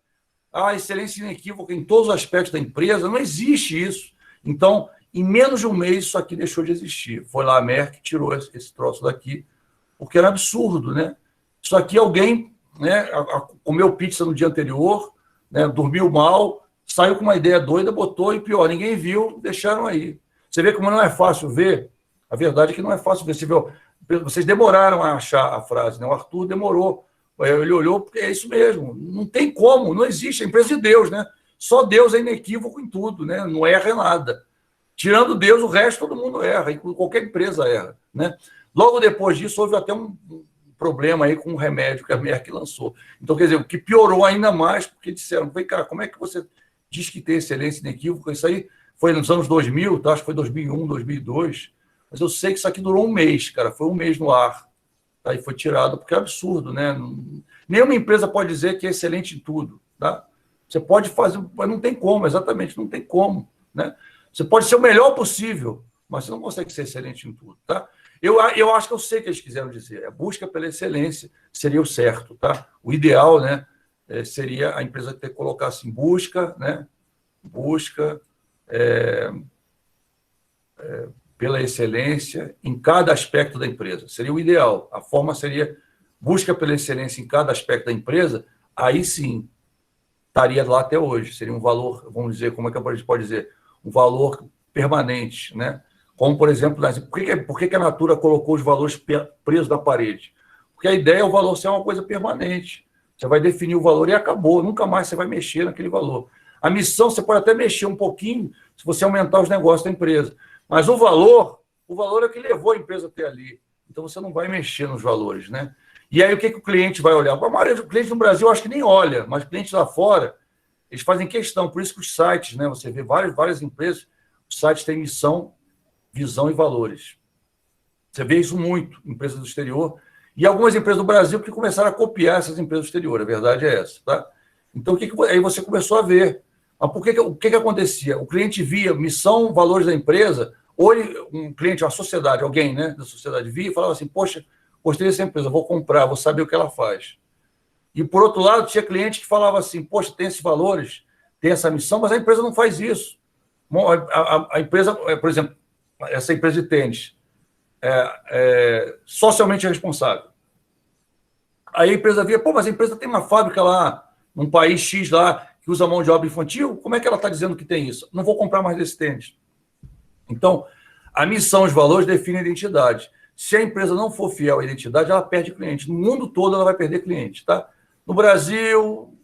A excelência inequívoca em todos os aspectos da empresa, não existe isso. Então, em menos de um mês, isso aqui deixou de existir. Foi lá a Merck, tirou esse troço daqui, porque era absurdo, né? Isso aqui alguém, né, comeu pizza no dia anterior, né, dormiu mal, saiu com uma ideia doida, botou e pior, ninguém viu, deixaram aí. Você vê como não é fácil ver? A verdade é que não é fácil ver. Você vê, Vocês demoraram a achar a frase, né? O Arthur demorou. Ele olhou, porque é isso mesmo. Não tem como, não existe. É a empresa de Deus, né? Só Deus é inequívoco em tudo, né? Não erra em nada. Tirando Deus, o resto todo mundo erra, qualquer empresa erra, né? Logo depois disso, houve até um problema aí com um remédio que a Merck lançou. Então, quer dizer, o que piorou ainda mais, porque disseram, vem cá, como é que você diz que tem excelência inequívoca? Isso aí foi nos anos 2000, tá? Acho que foi 2001, 2002, mas eu sei que isso aqui durou um mês, cara, foi um mês no ar. Aí foi tirado, porque é absurdo, né? Nenhuma empresa pode dizer que é excelente em tudo, tá? Você pode fazer, mas não tem como, exatamente, não tem como, né? Você pode ser o melhor possível, mas você não consegue ser excelente em tudo, tá? Eu acho que eu sei o que eles quiseram dizer. A busca pela excelência seria o certo, tá? O ideal, né, seria a empresa ter colocar assim, busca, né? Busca pela excelência em cada aspecto da empresa. Seria o ideal. A forma seria busca pela excelência em cada aspecto da empresa, aí sim estaria lá até hoje. Seria um valor, vamos dizer, como é que a gente pode dizer? Um valor permanente, né? Como, por exemplo, por que a Natura colocou os valores presos na parede? Porque a ideia é o valor ser uma coisa permanente. Você vai definir o valor e acabou. Nunca mais você vai mexer naquele valor. A missão, você pode até mexer um pouquinho se você aumentar os negócios da empresa. Mas o valor é o que levou a empresa até ali. Então, você não vai mexer nos valores, né? E aí, o que o cliente vai olhar? A maioria dos clientes no Brasil, eu acho que nem olha, mas clientes lá fora, eles fazem questão. Por isso que os sites, né? Você vê várias empresas, os sites têm missão, visão e valores. Você vê isso muito em empresas do exterior e algumas empresas do Brasil que começaram a copiar essas empresas do exterior. A verdade é essa, tá? Então, aí você começou a ver. Mas o que acontecia? O cliente via missão, valores da empresa, ou um cliente, uma sociedade, alguém, né, da sociedade via e falava assim, poxa, gostei dessa empresa, vou comprar, vou saber o que ela faz. E, por outro lado, tinha cliente que falava assim, poxa, tem esses valores, tem essa missão, mas a empresa não faz isso. A empresa, por exemplo, essa empresa de tênis, socialmente responsável. Aí a empresa via, pô, mas a empresa tem uma fábrica lá, num país X lá, que usa mão de obra infantil, como é que ela está dizendo que tem isso? Não vou comprar mais desse tênis. Então, a missão, os valores definem a identidade. Se a empresa não for fiel à identidade, ela perde cliente. No mundo todo, ela vai perder cliente, tá? No Brasil,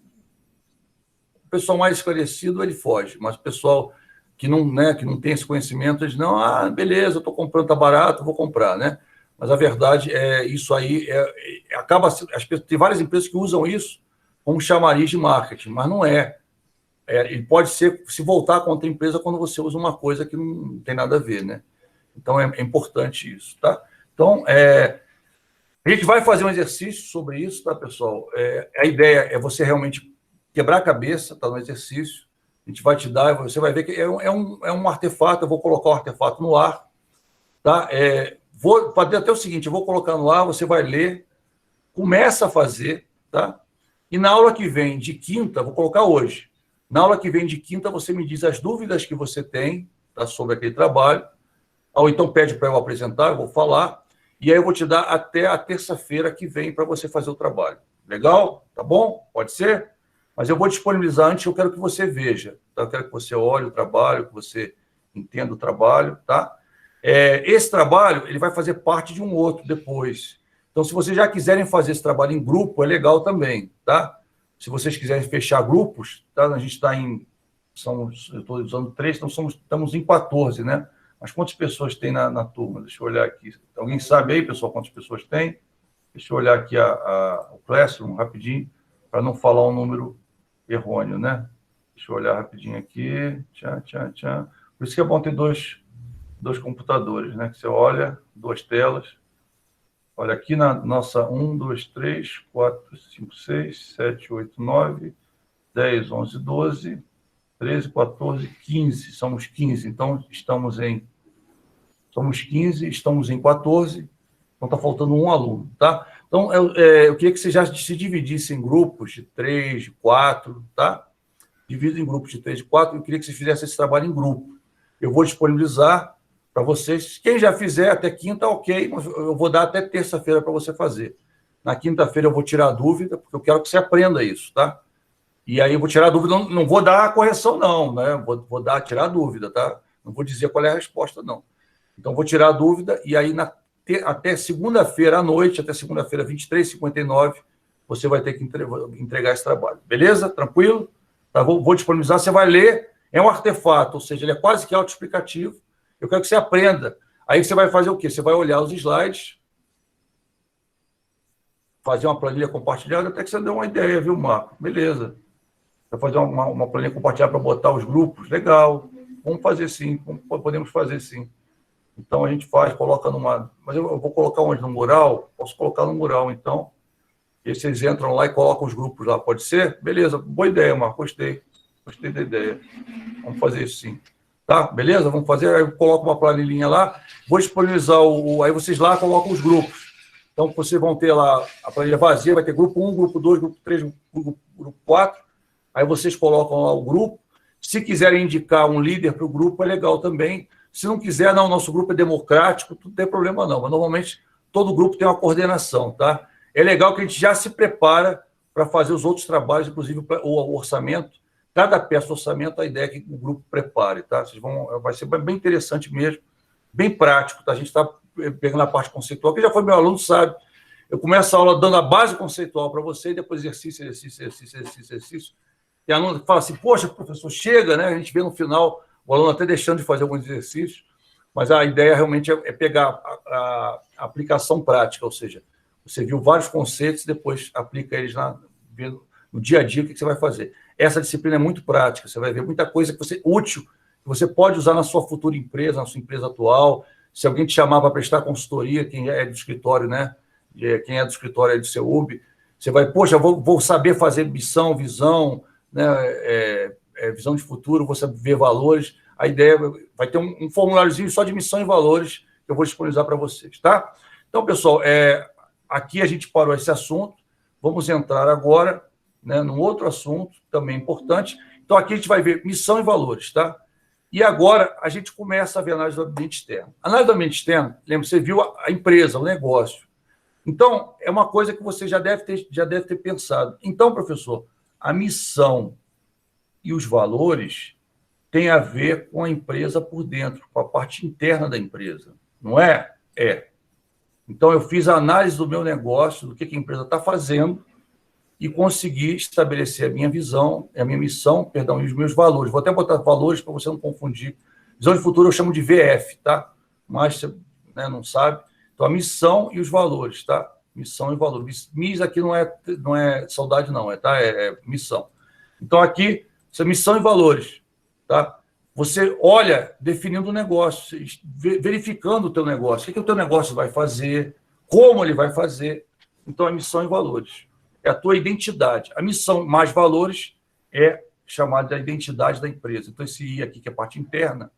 o pessoal mais esclarecido, ele foge, mas o pessoal que não tem esse conhecimento, eles não, beleza, eu estou comprando, está barato, vou comprar, né? Mas a verdade é isso aí, tem várias empresas que usam isso como chamariz de marketing, mas não é. Ele pode se voltar contra a empresa quando você usa uma coisa que não tem nada a ver, né? Então, é importante isso, tá? Então, a gente vai fazer um exercício sobre isso, tá, pessoal? A ideia é você realmente quebrar a cabeça, tá, no exercício. A gente vai te dar, você vai ver que é um artefato, eu vou colocar o artefato no ar, tá? Vou fazer até o seguinte, eu vou colocar no ar, você vai ler, começa a fazer, tá? E na aula que vem de quinta, vou colocar hoje, na aula que vem de quinta, você me diz as dúvidas que você tem, tá, sobre aquele trabalho, ou então pede para eu apresentar, eu vou falar, e aí eu vou te dar até a terça-feira que vem para você fazer o trabalho. Legal? Tá bom? Pode ser? Mas eu vou disponibilizar antes, eu quero que você veja, tá? Eu quero que você olhe o trabalho, que você entenda o trabalho, tá? Esse trabalho, ele vai fazer parte de um outro depois. Então, se vocês já quiserem fazer esse trabalho em grupo, é legal também, tá? Se vocês quiserem fechar grupos, tá? A gente está eu estou usando 3, então estamos em 14, né? Mas quantas pessoas tem na turma? Deixa eu olhar aqui. Alguém sabe aí, pessoal, quantas pessoas tem? Deixa eu olhar aqui o Classroom rapidinho, para não falar um número errôneo, né? Deixa eu olhar rapidinho aqui. Tchan. Por isso que é bom ter dois computadores, né? Que você olha, 2 telas. Olha aqui na nossa 1, 2, 3, 4, 5, 6, 7, 8, 9, 10, 11, 12, 13, 14, 15. Somos 15. Então, somos 15, estamos em 14. Então, está faltando um aluno, tá? Então, eu queria que você já se dividisse em grupos de 3, de 4, tá? Divida em grupos de 3, de 4. Eu queria que você fizesse esse trabalho em grupo. Eu vou disponibilizar para vocês. Quem já fizer até quinta, ok, mas eu vou dar até terça-feira para você fazer. Na quinta-feira eu vou tirar a dúvida, porque eu quero que você aprenda isso, tá? E aí eu vou tirar a dúvida, não vou dar a correção, não, né? Vou tirar a dúvida, tá? Não vou dizer qual é a resposta, não. Então, vou tirar a dúvida e aí na até segunda-feira à noite, até segunda-feira, 23h59, você vai ter que entregar esse trabalho. Beleza? Tranquilo? Tá, vou disponibilizar, você vai ler, é um artefato, ou seja, ele é quase que autoexplicativo. Eu quero que você aprenda. Aí você vai fazer o quê? Você vai olhar os slides, fazer uma planilha compartilhada, até que você deu uma ideia, viu, Marco? Beleza. Vai fazer uma planilha compartilhada para botar os grupos. Legal. Vamos fazer sim. Podemos fazer sim. Então, a gente faz, coloca numa... Mas eu vou colocar onde? No mural? Posso colocar no mural, então. E vocês entram lá e colocam os grupos lá. Pode ser? Beleza. Boa ideia, Marco. Gostei. Gostei da ideia. Vamos fazer isso sim. Tá? Beleza? Vamos fazer. Aí eu coloco uma planilhinha lá. Vou disponibilizar Aí vocês lá colocam os grupos. Então, vocês vão ter lá a planilha vazia. Vai ter grupo 1, grupo 2, grupo 3, grupo 4. Aí vocês colocam lá o grupo. Se quiserem indicar um líder para o grupo, é legal também. Se não quiser, não, nosso grupo é democrático, não tem problema não. Mas, normalmente, todo grupo tem uma coordenação, tá? É legal que a gente já se prepara para fazer os outros trabalhos, inclusive o orçamento. Cada peça do orçamento, a ideia é que o grupo prepare, tá? Vai ser bem interessante mesmo, bem prático, tá? A gente está pegando a parte conceitual. Quem já foi meu aluno sabe. Eu começo a aula dando a base conceitual para você, e depois exercício. E a aluno fala assim, poxa, professor, chega, né? A gente vê no final o aluno até deixando de fazer alguns exercícios, mas a ideia realmente é pegar a aplicação prática, ou seja, você viu vários conceitos e depois aplica eles no dia a dia, o que você vai fazer. Essa disciplina é muito prática, você vai ver muita coisa útil, que você pode usar na sua futura empresa, na sua empresa atual. Se alguém te chamar para prestar consultoria, quem é do escritório, né? Quem é do escritório é do CEUB, você vai, poxa, vou saber fazer missão, visão, né, visão de futuro, você ver valores. A ideia vai ter um formuláriozinho só de missão e valores que eu vou disponibilizar para vocês, tá? Então, pessoal, aqui a gente parou esse assunto. Vamos entrar agora, né, num outro assunto também importante. Então, aqui a gente vai ver missão e valores, tá? E agora a gente começa a ver a análise do ambiente externo. A análise do ambiente externo, lembra, você viu a empresa, o negócio. Então, é uma coisa que você já deve ter pensado. Então, professor, a missão e os valores têm a ver com a empresa por dentro, com a parte interna da empresa, não é? É. Então, eu fiz a análise do meu negócio, do que a empresa está fazendo, e consegui estabelecer a minha visão, a minha missão, perdão, e os meus valores. Vou até botar valores para você não confundir. Visão de futuro eu chamo de VF, tá? Mas você, né, não sabe. Então, a missão e os valores, tá? Missão e valores. MIS aqui não é saudade, não, tá? É missão. Então, aqui, isso é missão e valores, tá? Você olha definindo o negócio, verificando o teu negócio. O que o teu negócio vai fazer, como ele vai fazer. Então, é missão e valores. É a tua identidade. A missão mais valores é chamada de identidade da empresa. Então, esse I aqui, que é a parte interna,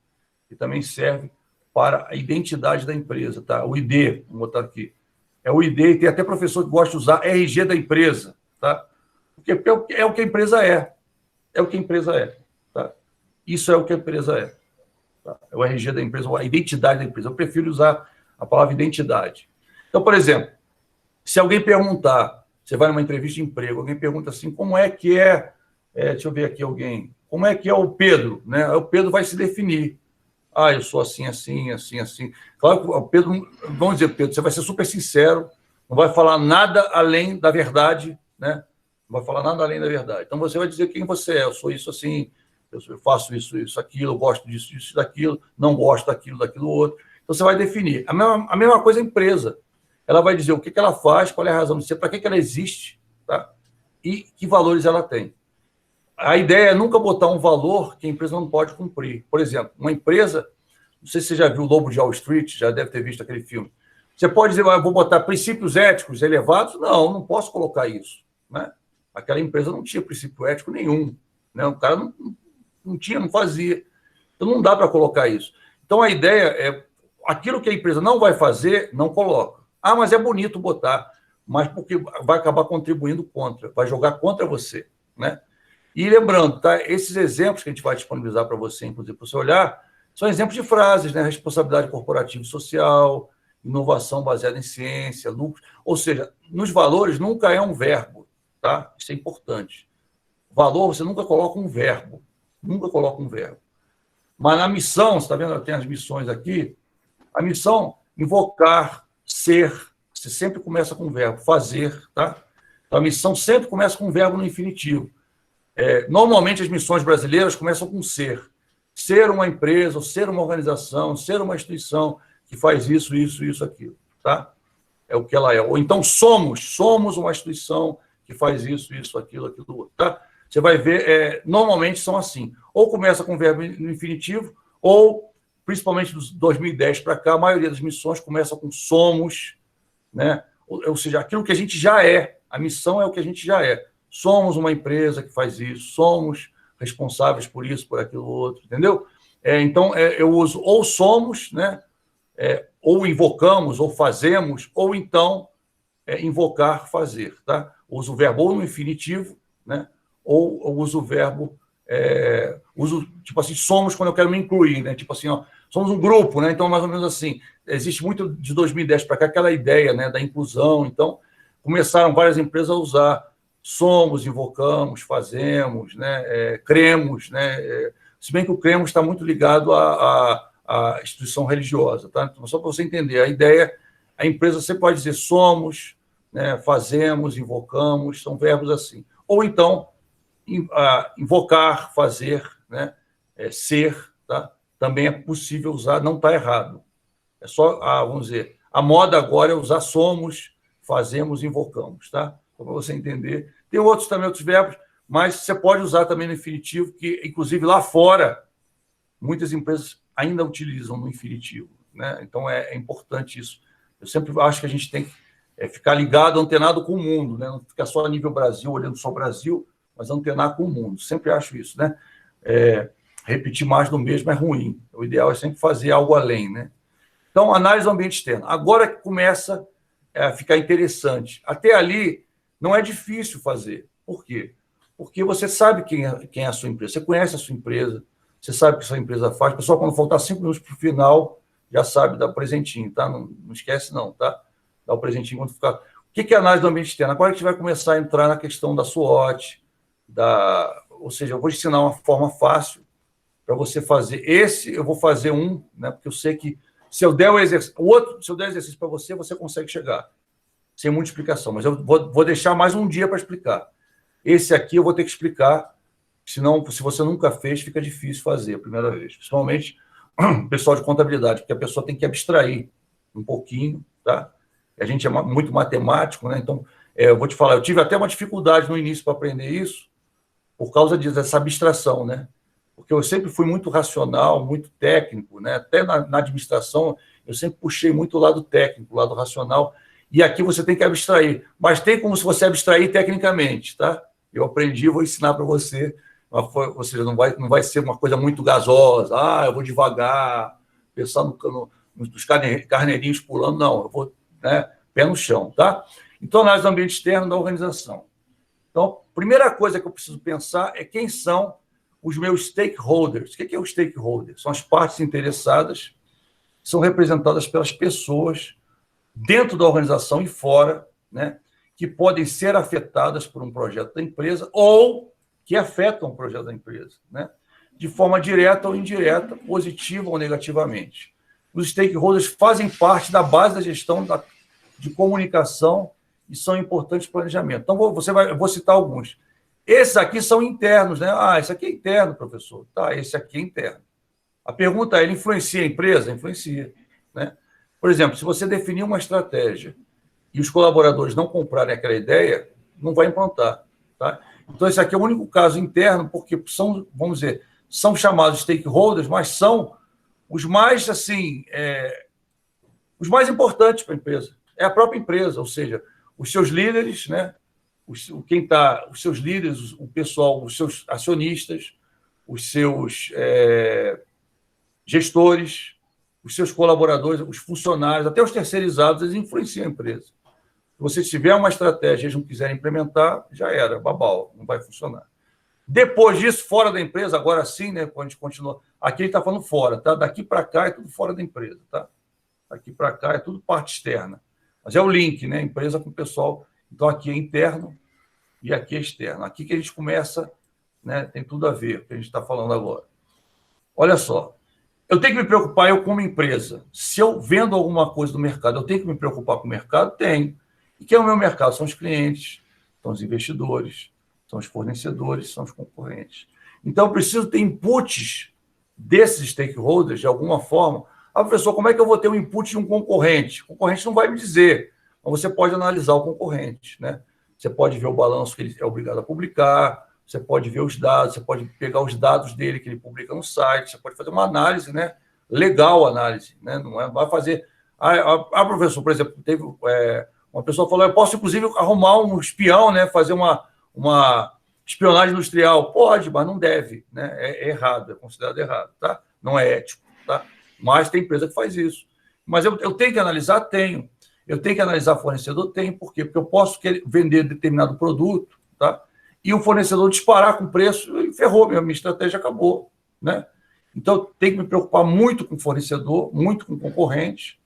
que também serve para a identidade da empresa, tá? O ID, vou botar aqui. É o ID, e tem até professor que gosta de usar RG da empresa, tá? Porque é o que a empresa é. É o que a empresa é, tá? Isso é o que a empresa é. Tá? É o RG da empresa, a identidade da empresa. Eu prefiro usar a palavra identidade. Então, por exemplo, se alguém perguntar, você vai numa entrevista de emprego, alguém pergunta assim, como é que deixa eu ver aqui alguém, como é que é o Pedro, né? O Pedro vai se definir. Ah, eu sou assim, assim, assim, assim. Claro que o Pedro, vamos dizer, Pedro, você vai ser super sincero, não vai falar nada além da verdade, né? Não vai falar nada além da verdade. Então, você vai dizer quem você é. Eu sou isso assim, eu faço isso, aquilo, eu gosto disso, daquilo, não gosto daquilo, outro. Então, você vai definir. A mesma coisa a empresa. Ela vai dizer o que ela faz, qual é a razão de ser, para que ela existe, tá? E que valores ela tem. A ideia é nunca botar um valor que a empresa não pode cumprir. Por exemplo, uma empresa, não sei se você já viu o Lobo de Wall Street, já deve ter visto aquele filme. Você pode dizer, eu vou botar princípios éticos elevados? Não posso colocar isso, né? Aquela empresa não tinha princípio ético nenhum, né? O cara não tinha, não fazia. Então, não dá para colocar isso. Então, a ideia é, aquilo que a empresa não vai fazer, não coloca. Ah, mas é bonito botar, mas porque vai acabar contribuindo contra, vai jogar contra você, né? E lembrando, tá? Esses exemplos que a gente vai disponibilizar para você, inclusive, para você olhar, são exemplos de frases, né? Responsabilidade corporativa e social, inovação baseada em ciência, lucro. Ou seja, nos valores nunca é um verbo, tá? Isso é importante. Valor, você nunca coloca um verbo. Nunca coloca um verbo. Mas na missão, você está vendo? Tem as missões aqui. A missão, invocar ser, você sempre começa com o verbo fazer, tá? Então, a missão sempre começa com o verbo no infinitivo. Normalmente, as missões brasileiras começam com ser. Ser uma empresa, ou ser uma organização, ser uma instituição que faz isso, isso, isso, aquilo, tá? É o que ela é. Ou então, somos uma instituição que faz isso, isso, aquilo, aquilo outro, tá? Você vai ver, normalmente são assim. Ou começa com o verbo no infinitivo, ou, principalmente dos 2010 para cá, a maioria das missões começa com somos, né? Ou seja, aquilo que a gente já é. A missão é o que a gente já é. Somos uma empresa que faz isso, somos responsáveis por isso, por aquilo outro, entendeu? Então, eu uso ou somos, né? Ou invocamos, ou fazemos, ou então invocar, fazer, tá? Uso o verbo ou no infinitivo, né? Ou uso o verbo, uso, tipo assim, somos quando eu quero me incluir, né? Tipo assim, ó, somos um grupo, né? Então, mais ou menos assim, existe muito de 2010 para cá aquela ideia, né, da inclusão. Então, começaram várias empresas a usar somos, invocamos, fazemos, né? Cremos, né? Se bem que o cremos está muito ligado à instituição religiosa, tá? Então, só para você entender, a ideia, a empresa você pode dizer somos, né? Fazemos, invocamos, são verbos assim. Ou então, invocar, fazer, né? Ser, tá? Também é possível usar, não está errado. É só, vamos dizer, a moda agora é usar somos, fazemos, invocamos, tá? Para você entender. Tem outros também, outros verbos, mas você pode usar também no infinitivo, que, inclusive, lá fora, muitas empresas ainda utilizam no infinitivo, né? Então, é importante isso. Eu sempre acho que a gente tem que ficar ligado, antenado com o mundo, né? Não ficar só a nível Brasil, olhando só o Brasil, mas antenar com o mundo. Sempre acho isso, né? Repetir mais do mesmo é ruim. O ideal é sempre fazer algo além, né? Então, análise do ambiente externo. Agora que começa a ficar interessante. Até ali, não é difícil fazer. Por quê? Porque você sabe quem é a sua empresa, você conhece a sua empresa, você sabe o que a sua empresa faz. O pessoal, quando faltar 5 minutos para o final, já sabe dar o presentinho, tá? Não esquece, não, tá? Dá o presentinho quando ficar. O que é análise do ambiente externo? Agora a gente vai começar a entrar na questão da SWOT, ou seja, eu vou ensinar uma forma fácil para você fazer. Eu vou fazer né? Porque eu sei que se eu der o exercício para você, você consegue chegar, sem muita explicação. Mas eu vou deixar mais um dia para explicar. Esse aqui eu vou ter que explicar, senão, se você nunca fez, fica difícil fazer a primeira vez. Principalmente o pessoal de contabilidade, porque a pessoa tem que abstrair um pouquinho, tá? A gente é muito matemático, né? Então, eu vou te falar, eu tive até uma dificuldade no início para aprender isso, por causa dessa abstração, né? Porque eu sempre fui muito racional, muito técnico, né? Até na administração, eu sempre puxei muito o lado técnico, o lado racional, e aqui você tem que abstrair. Mas tem como se você abstrair tecnicamente, tá? Eu aprendi, vou ensinar para você, ou seja, não vai ser uma coisa muito gasosa, eu vou devagar, pensar nos carneirinhos pulando, não, eu vou, né, pé no chão, tá? Então, análise do ambiente externo da organização. Então, a primeira coisa que eu preciso pensar é quem são os meus stakeholders. O que é o stakeholder? São as partes interessadas, que são representadas pelas pessoas dentro da organização e fora, né, que podem ser afetadas por um projeto da empresa ou que afetam o projeto da empresa, né, de forma direta ou indireta, positiva ou negativamente. Os stakeholders fazem parte da base da gestão de comunicação e são importantes para o planejamento. Então, eu vou citar alguns. Esses aqui são internos, né? Esse aqui é interno, professor. Tá, esse aqui é interno. A pergunta é, ele influencia a empresa? Influencia, né? Por exemplo, se você definir uma estratégia e os colaboradores não comprarem aquela ideia, não vai implantar, tá? Então, esse aqui é o único caso interno, porque são, vamos dizer, são chamados stakeholders, mas são os mais, assim, os mais importantes para a empresa. É a própria empresa, ou seja, os seus líderes, né? Os seus líderes, o pessoal, os seus acionistas, os seus gestores, os seus colaboradores, os funcionários, até os terceirizados, eles influenciam a empresa. Se você tiver uma estratégia e eles não quiserem implementar, já era, babau, não vai funcionar. Depois disso, fora da empresa, agora sim, né, quando a gente continua, aqui ele está falando fora, tá? Daqui para cá é tudo fora da empresa, tá? Daqui para cá é tudo parte externa. Mas é o link, né? Empresa com o pessoal. Então, aqui é interno e aqui é externo. Aqui que a gente começa, né? Tem tudo a ver com o que a gente está falando agora. Olha só, eu tenho que me preocupar, eu como empresa. Se eu vendo alguma coisa no mercado, eu tenho que me preocupar com o mercado? Tenho. E quem é o meu mercado? São os clientes, são os investidores, são os fornecedores, são os concorrentes. Então, eu preciso ter inputs desses stakeholders, de alguma forma. Ah, professor, como é que eu vou ter o input de um concorrente? O concorrente não vai me dizer, mas você pode analisar o concorrente, né? Você pode ver o balanço que ele é obrigado a publicar, você pode ver os dados, você pode pegar os dados dele que ele publica no site, você pode fazer uma análise, né? Legal análise, né? Não vai fazer... professor, por exemplo, teve uma pessoa falou, eu posso, inclusive, arrumar um espião, né? Fazer uma espionagem industrial. Pode, mas não deve, né? É errado, é considerado errado, tá? Não é ético, tá? Mas tem empresa que faz isso. Mas eu tenho que analisar? Tenho. Eu tenho que analisar fornecedor? Tenho. Por quê? Porque eu posso vender determinado produto, tá? E o fornecedor disparar com o preço e ferrou, minha estratégia acabou, né? Então, tem que me preocupar muito com o fornecedor, muito com o concorrente.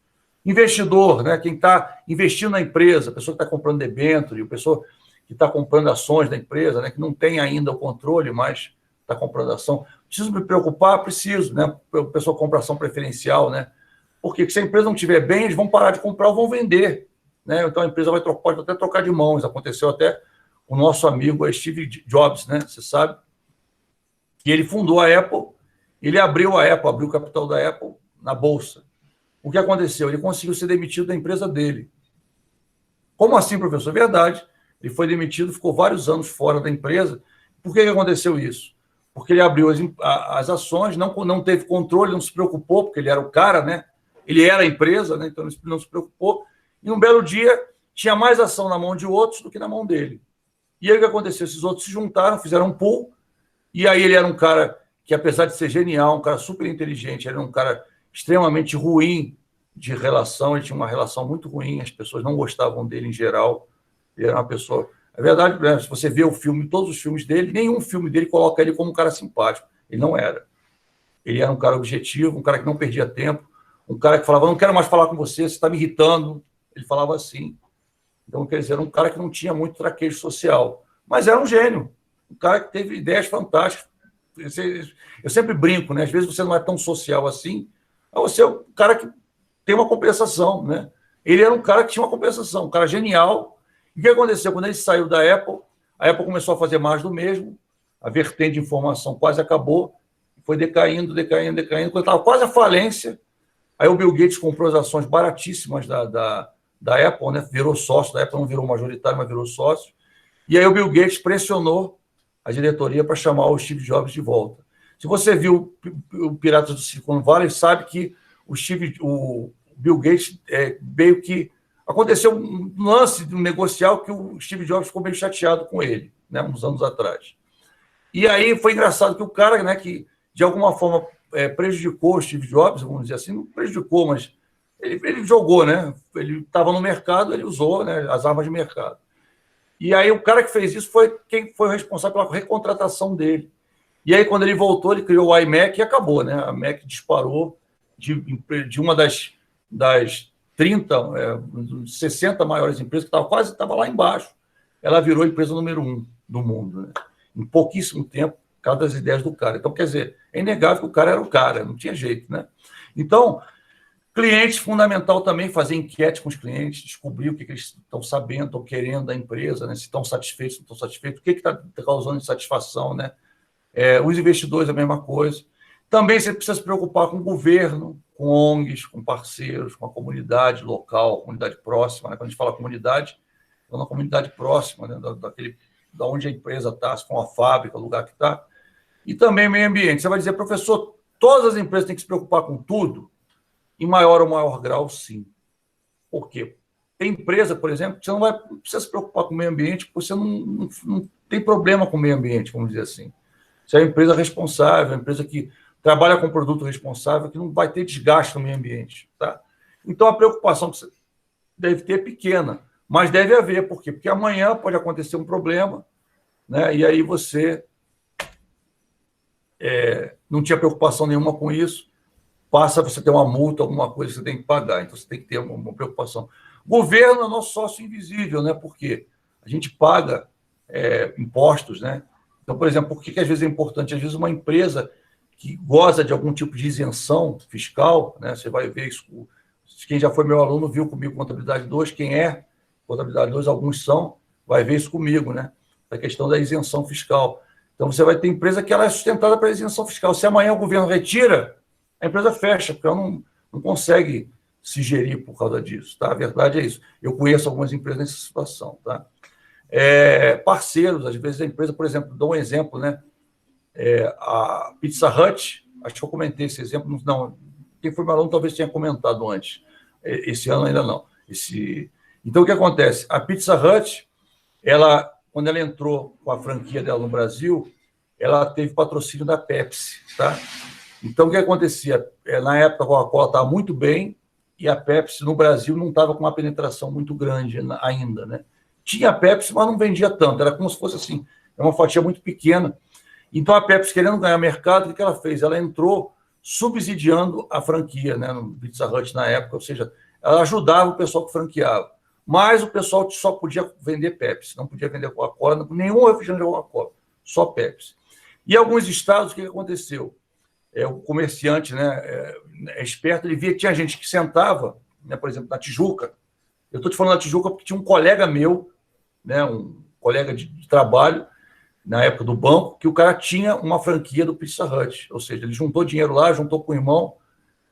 Investidor, né? Quem está investindo na empresa, a pessoa que está comprando debênture, a pessoa que está comprando ações da empresa, né? Que não tem ainda o controle, mas está comprando ação. Preciso me preocupar? Preciso, né? A pessoa compra ação preferencial, né? Porque se a empresa não estiver bem, eles vão parar de comprar ou vão vender, né? Então, a empresa pode até trocar de mãos. Aconteceu até o nosso amigo Steve Jobs, né? Você sabe que ele fundou a Apple, ele abriu o capital da Apple na bolsa. O que aconteceu? Ele conseguiu ser demitido da empresa dele. Como assim, professor? Verdade. Ele foi demitido, ficou vários anos fora da empresa. Por que aconteceu isso? Porque ele abriu as ações, não teve controle, não se preocupou, porque ele era o cara, né? Ele era a empresa, né? Então ele não se preocupou. E um belo dia tinha mais ação na mão de outros do que na mão dele. E aí o que aconteceu? Esses outros se juntaram, fizeram um pool, e aí ele era um cara que, apesar de ser genial, um cara super inteligente, ele era um cara extremamente ruim de relação, ele tinha uma relação muito ruim, as pessoas não gostavam dele em geral, ele era uma pessoa... É verdade, né? Se você vê o filme, todos os filmes dele, nenhum filme dele coloca ele como um cara simpático, ele não era. Ele era um cara objetivo, um cara que não perdia tempo, um cara que falava, não quero mais falar com você está me irritando, ele falava assim. Então, quer dizer, era um cara que não tinha muito traquejo social, mas era um gênio, um cara que teve ideias fantásticas. Eu sempre brinco, né? Às vezes você não é tão social assim, mas você é um cara que tem uma compensação, né? Ele era um cara que tinha uma compensação, um cara genial. E o que aconteceu? Quando ele saiu da Apple, a Apple começou a fazer mais do mesmo, a vertente de informação quase acabou, foi decaindo. Quando estava quase à falência, aí o Bill Gates comprou as ações baratíssimas da Apple, né? Virou sócio da Apple, não virou majoritário, mas virou sócio. E aí o Bill Gates pressionou a diretoria para chamar o Steve Jobs de volta. Se você viu o Piratas do Silicon Valley, sabe que o Bill Gates meio que aconteceu um lance de um negocial que o Steve Jobs ficou meio chateado com ele, né, uns anos atrás. E aí foi engraçado que o cara, né, que de alguma forma prejudicou o Steve Jobs, vamos dizer assim, não prejudicou, mas ele jogou, né? Ele estava no mercado, ele usou, né, as armas de mercado. E aí o cara que fez isso foi quem foi o responsável pela recontratação dele. E aí, quando ele voltou, ele criou o iMac e acabou, né? A Mac disparou de uma das 30, 60 maiores empresas, que estava lá embaixo. Ela virou a empresa número 1 do mundo, né? Em pouquíssimo tempo, por causa das ideias do cara. Então, quer dizer, é inegável que o cara era o cara, não tinha jeito, né? Então, clientes, fundamental também fazer enquete com os clientes, descobrir o que eles estão sabendo, estão querendo da empresa, né? Se estão satisfeitos, se não estão satisfeitos, o que está causando insatisfação, né? Os investidores, a mesma coisa. Também você precisa se preocupar com o governo, com ONGs, com parceiros, com a comunidade local, comunidade próxima, né? Quando a gente fala comunidade, é uma comunidade próxima, né? Da onde a empresa está, se for uma fábrica, o lugar que está. E também meio ambiente. Você vai dizer, professor, todas as empresas têm que se preocupar com tudo? Em maior ou maior grau, sim. Por quê? Tem empresa, por exemplo, que você não precisa se preocupar com o meio ambiente, porque você não tem problema com o meio ambiente, vamos dizer assim. Você é uma empresa responsável, uma empresa que trabalha com produto responsável, que não vai ter desgaste no meio ambiente. Tá? Então, a preocupação que você deve ter é pequena, mas deve haver. Por quê? Porque amanhã pode acontecer um problema, né? E aí você não tinha preocupação nenhuma com isso, passa você ter uma multa, alguma coisa que você tem que pagar. Então, você tem que ter uma preocupação. Governo é nosso sócio invisível, né? Porque a gente paga impostos, né? Então, por exemplo, por que às vezes é importante? Às vezes uma empresa que goza de algum tipo de isenção fiscal, né? Você vai ver isso, quem já foi meu aluno viu comigo Contabilidade 2, quem é Contabilidade 2, alguns são, vai ver isso comigo, né? A questão da isenção fiscal. Então, você vai ter empresa que ela é sustentada pela isenção fiscal. Se amanhã o governo retira, a empresa fecha, porque ela não consegue se gerir por causa disso, tá? A verdade é isso. Eu conheço algumas empresas nessa situação, tá? Parceiros, às vezes a empresa, por exemplo, dou um exemplo, né? A Pizza Hut, acho que eu comentei esse exemplo, não, quem foi meu aluno talvez tenha comentado antes, esse ano ainda não. Então, o que acontece? A Pizza Hut, quando ela entrou com a franquia dela no Brasil, ela teve patrocínio da Pepsi, tá? Então, o que acontecia? Na época, a Coca-Cola estava muito bem e a Pepsi no Brasil não estava com uma penetração muito grande ainda, né? Tinha a Pepsi, mas não vendia tanto, era como se fosse assim, uma fatia muito pequena. Então, a Pepsi, querendo ganhar mercado, o que ela fez? Ela entrou subsidiando a franquia, né, no Pizza Hut na época, ou seja, ela ajudava o pessoal que franqueava. Mas o pessoal só podia vender Pepsi, não podia vender Coca-Cola, nenhum refrigerante de Coca-Cola, só Pepsi. E em alguns estados, o que aconteceu? O comerciante, né, esperto, ele via que tinha gente que sentava, né, por exemplo, na Tijuca. Eu estou te falando da Tijuca porque tinha um colega meu, né, um colega de trabalho, na época do banco, que o cara tinha uma franquia do Pizza Hut. Ou seja, ele juntou dinheiro lá, juntou com o irmão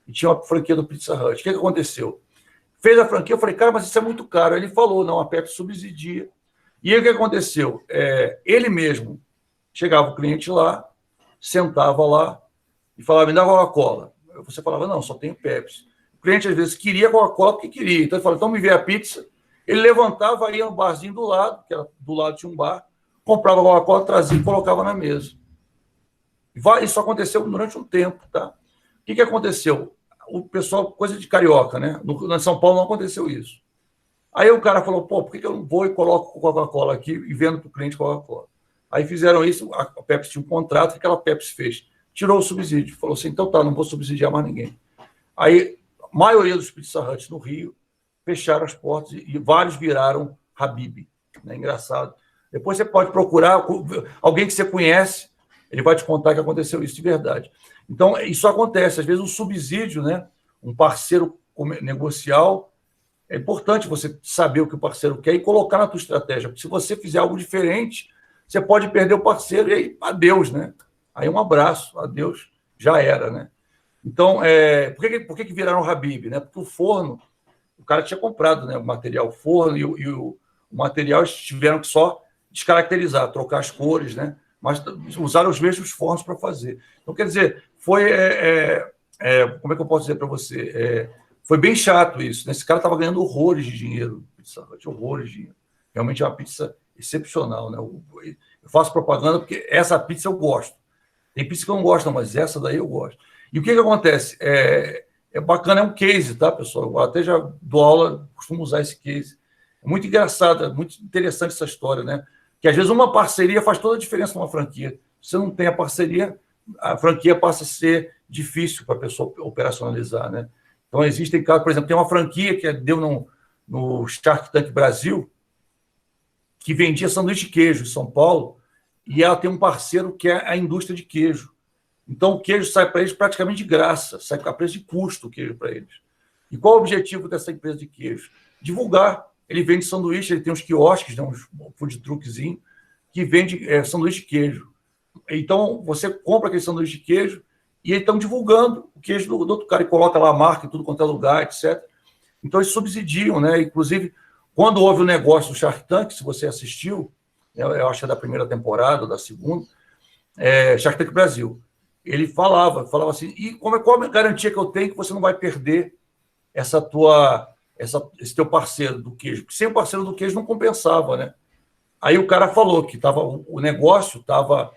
e tinha uma franquia do Pizza Hut. O que aconteceu? Fez a franquia, eu falei, cara, mas isso é muito caro. Ele falou, não, a Pepsi subsidia. E aí o que aconteceu? Ele mesmo, chegava o cliente lá, sentava lá e falava, me dá Coca-Cola. Você falava, não, só tenho Pepsi. O cliente, às vezes, queria Coca-Cola porque queria. Então, ele falava, então me vê a pizza. Ele levantava, ia no barzinho do lado, que era do lado tinha um bar, comprava Coca-Cola, trazia e colocava na mesa. Isso aconteceu durante um tempo, tá? O que aconteceu? O pessoal, coisa de carioca, né? Na São Paulo não aconteceu isso. Aí o cara falou, pô, por que eu não vou e coloco Coca-Cola aqui e vendo para o cliente Coca-Cola? Aí fizeram isso, a Pepsi tinha um contrato, o que aquela Pepsi fez? Tirou o subsídio, falou assim, então tá, não vou subsidiar mais ninguém. Aí, a maioria dos Pizza Hut no Rio fecharam as portas e vários viraram Habib, né? Engraçado. Depois você pode procurar alguém que você conhece, ele vai te contar que aconteceu isso de verdade. Então, isso acontece. Às vezes, um subsídio, né? Um parceiro negocial, é importante você saber o que o parceiro quer e colocar na tua estratégia. Porque se você fizer algo diferente, você pode perder o parceiro e aí, adeus, né? Aí um abraço, adeus, já era, né? Então, por que viraram Habib, né? Porque o forno, o cara tinha comprado, né, o material, o forno e o material, eles tiveram que só descaracterizar, trocar as cores, né? Mas usaram os mesmos fornos para fazer. Então, quer dizer, foi... como é que eu posso dizer para você? Foi bem chato isso, né? Esse cara estava ganhando horrores de dinheiro, horrores de dinheiro. Realmente é uma pizza excepcional, né? Eu faço propaganda porque essa pizza eu gosto. Tem pizza que eu não gosto, mas essa daí eu gosto. E o que acontece? É bacana, é um case, tá, pessoal? Eu até já dou aula, costumo usar esse case. É muito engraçado, é muito interessante essa história, né? Que às vezes uma parceria faz toda a diferença numa franquia. Se você não tem a parceria, a franquia passa a ser difícil para a pessoa operacionalizar, né? Então, existem casos, por exemplo, tem uma franquia que deu no Shark Tank Brasil, que vendia sanduíche de queijo em São Paulo, e ela tem um parceiro que é a indústria de queijo. Então, o queijo sai para eles praticamente de graça, sai a preço de custo o queijo para eles. E qual é o objetivo dessa empresa de queijo? Divulgar. Ele vende sanduíche, ele tem uns quiosques, né, uns food truckzinho, que vende sanduíche de queijo. Então, você compra aquele sanduíche de queijo e eles estão divulgando o queijo do outro cara e coloca lá a marca em tudo quanto é lugar, etc. Então, eles subsidiam, né? Inclusive, quando houve o negócio do Shark Tank, se você assistiu, eu acho que é da primeira temporada, ou da segunda, Shark Tank Brasil, ele falava assim, e qual é a garantia que eu tenho que você não vai perder esse teu parceiro do queijo? Porque sem o parceiro do queijo não compensava, né? Aí o cara falou que o negócio estava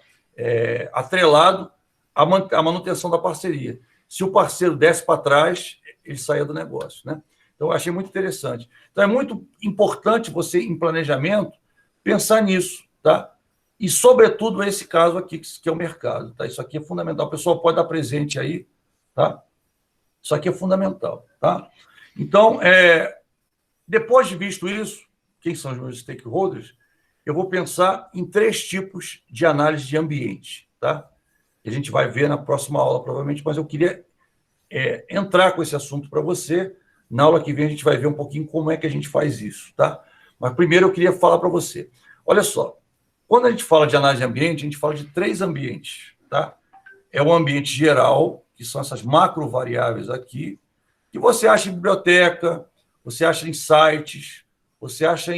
atrelado à manutenção da parceria. Se o parceiro desse para trás, ele saía do negócio, né? Então, eu achei muito interessante. Então, é muito importante você, em planejamento, pensar nisso, tá? E, sobretudo, esse caso aqui, que é o mercado, tá? Isso aqui é fundamental. O pessoal pode dar presente aí, tá? Isso aqui é fundamental, tá? Então, depois de visto isso, quem são os meus stakeholders, eu vou pensar em 3 tipos de análise de ambiente, tá? que a gente vai ver na próxima aula, provavelmente, mas eu queria entrar com esse assunto para você. Na aula que vem a gente vai ver um pouquinho como é que a gente faz isso, tá? Mas primeiro eu queria falar para você. Olha só, quando a gente fala de análise de ambiente, a gente fala de 3 ambientes, tá? É o ambiente geral, que são essas macro variáveis aqui, que você acha em biblioteca, você acha em sites, você acha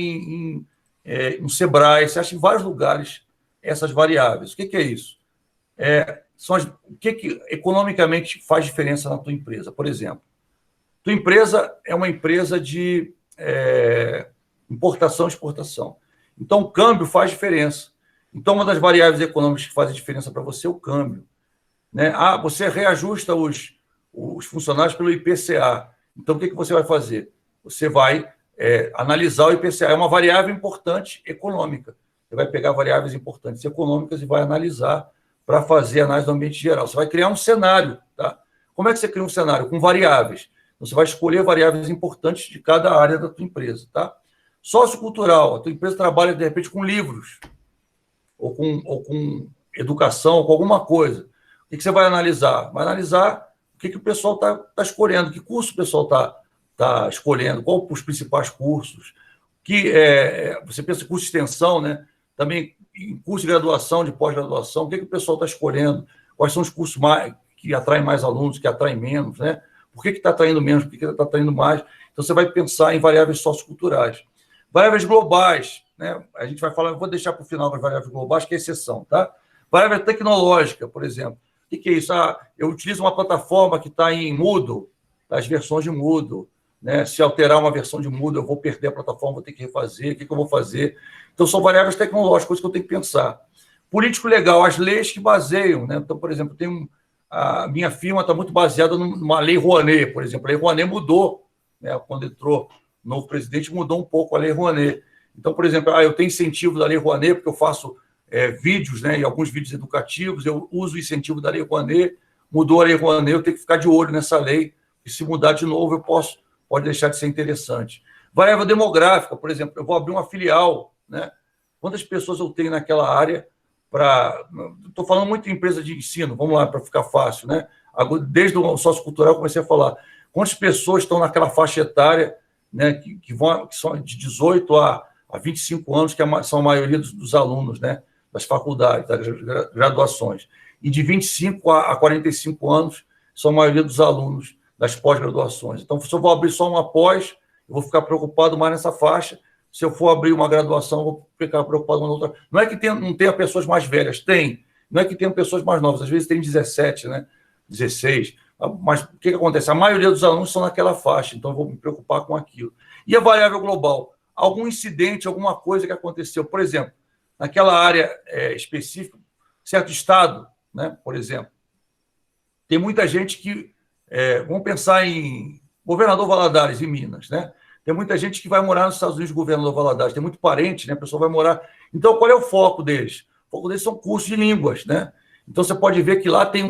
no Sebrae, você acha em vários lugares essas variáveis. O que é isso? O que economicamente faz diferença na tua empresa? Por exemplo, tua empresa é uma empresa de importação e exportação. Então, o câmbio faz diferença. Então, uma das variáveis econômicas que faz diferença para você é o câmbio, né? Você reajusta os funcionários pelo IPCA. Então, o que você vai fazer? Você vai analisar o IPCA. É uma variável importante econômica. Você vai pegar variáveis importantes econômicas e vai analisar para fazer análise do ambiente geral. Você vai criar um cenário, tá? Como é que você cria um cenário? Com variáveis. Então, você vai escolher variáveis importantes de cada área da tua empresa, tá? Sociocultural. A tua empresa trabalha, de repente, com livros, ou com educação, com alguma coisa. O que você vai analisar? Vai analisar o que o pessoal está escolhendo, que curso o pessoal está escolhendo, quais os principais cursos. Você pensa em curso de extensão, né? Também em curso de graduação, de pós-graduação, o que o pessoal está escolhendo, quais são os cursos que atraem mais alunos, que atraem menos, né? Por que está atraindo menos, por que está atraindo mais? Então, você vai pensar em variáveis socioculturais. Variáveis globais, né? A gente vai falar, eu vou deixar para o final as variáveis globais, que é exceção, tá? Variável tecnológica, por exemplo. O que é isso? Eu utilizo uma plataforma que está em Moodle, as versões de Moodle, né? Se alterar uma versão de Moodle, eu vou perder a plataforma, vou ter que refazer, o que eu vou fazer? Então, são variáveis tecnológicas, coisas que eu tenho que pensar. Político legal, as leis que baseiam, né? Então, por exemplo, a minha firma está muito baseada numa lei Rouanet, por exemplo. A lei Rouanet mudou, né? Quando entrou o novo presidente, mudou um pouco a lei Rouanet. Então, por exemplo, eu tenho incentivo da lei Rouanet, porque eu faço vídeos, né? E alguns vídeos educativos, eu uso o incentivo da lei Rouanet, mudou a lei Rouanet, eu tenho que ficar de olho nessa lei, e se mudar de novo, pode deixar de ser interessante. Variável demográfica, por exemplo, eu vou abrir uma filial, né? Quantas pessoas eu tenho naquela área Estou falando muito em empresa de ensino, vamos lá, para ficar fácil, né? Desde o sociocultural, eu comecei a falar quantas pessoas estão naquela faixa etária, né, que são de 18 a 25 anos, que são a maioria dos alunos, né, das faculdades, das graduações. E de 25 a 45 anos, são a maioria dos alunos das pós-graduações. Então, se eu vou abrir só uma pós, eu vou ficar preocupado mais nessa faixa. Se eu for abrir uma graduação, eu vou ficar preocupado com outra. Não é que não tenha pessoas mais velhas, tem. Não é que tenha pessoas mais novas. Às vezes tem 17, né? 16. Mas o que acontece? A maioria dos alunos são naquela faixa, então eu vou me preocupar com aquilo. E a variável global? Algum incidente, alguma coisa que aconteceu. Por exemplo, naquela área específica, certo estado, né? Por exemplo, tem muita gente que... vamos pensar em Governador Valadares, em Minas, né? Tem muita gente que vai morar nos Estados Unidos, Governador Valadares, tem muito parente, né? A pessoa vai morar... Então, qual é o foco deles? O foco deles são cursos de línguas, né? Então, você pode ver que lá tem...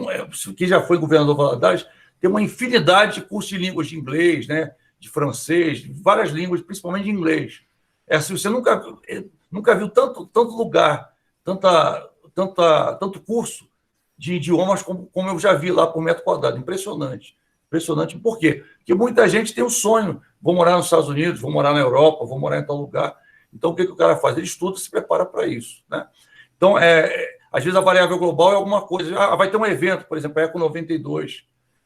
Quem já foi Governador Valadares, tem uma infinidade de cursos de línguas, de inglês, né? De francês, de várias línguas, principalmente de inglês. Assim, você nunca viu tanto lugar, tanto curso de idiomas como eu já vi lá por metro quadrado. Impressionante. Impressionante. Por quê? Porque muita gente tem um sonho. Vou morar nos Estados Unidos, vou morar na Europa, vou morar em tal lugar. Então, o que o cara faz? Ele estuda e se prepara para isso, né? Então, às vezes a variável global é alguma coisa. Vai ter um evento, por exemplo, a Eco 92.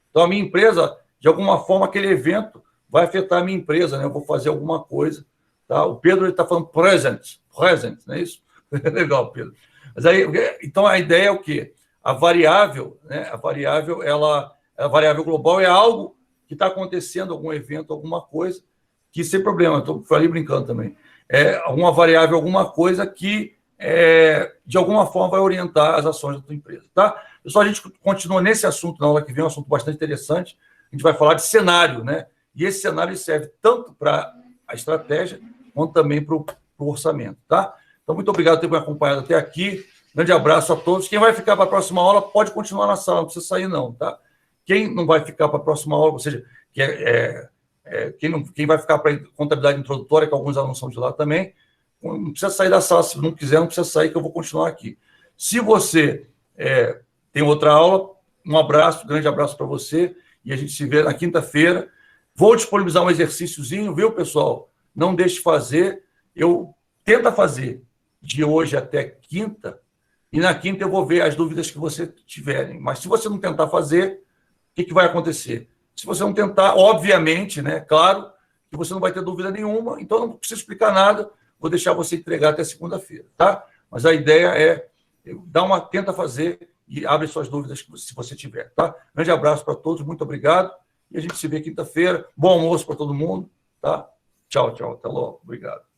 Então, a minha empresa, de alguma forma, aquele evento vai afetar a minha empresa, né? Eu vou fazer alguma coisa. Tá? O Pedro está falando present, não é isso? Legal, Pedro. Mas aí, então, a ideia é o quê? A variável, né? A variável global é algo que está acontecendo, algum evento, alguma coisa, que sem problema, falei brincando também, alguma variável, alguma coisa que, de alguma forma, vai orientar as ações da tua empresa. Tá? Pessoal, a gente continua nesse assunto na aula que vem, um assunto bastante interessante. A gente vai falar de cenário, né? E esse cenário serve tanto para a estratégia, quanto também para o orçamento. Tá? Então, muito obrigado por ter me acompanhado até aqui. Grande abraço a todos. Quem vai ficar para a próxima aula pode continuar na sala, não precisa sair, não, tá? Quem não vai ficar para a próxima aula, ou seja, quem vai ficar para a contabilidade introdutória, que alguns alunos são de lá também, não precisa sair da sala, se não quiser, não precisa sair, que eu vou continuar aqui. Se você tem outra aula. Um abraço, um grande abraço para você, e a gente se vê na quinta-feira. Vou disponibilizar um exercíciozinho, viu, pessoal? Não deixe de fazer. Tenta fazer de hoje até quinta, e na quinta eu vou ver as dúvidas que você tiverem. Mas se você não tentar fazer, o que vai acontecer? Se você não tentar, obviamente, né? Claro que você não vai ter dúvida nenhuma, então eu não preciso explicar nada, vou deixar você entregar até segunda-feira, tá? Mas a ideia é tenta fazer e abre suas dúvidas se você tiver, tá? Grande abraço para todos, muito obrigado, e a gente se vê quinta-feira. Bom almoço para todo mundo, tá? Tchau, tchau, até logo, obrigado.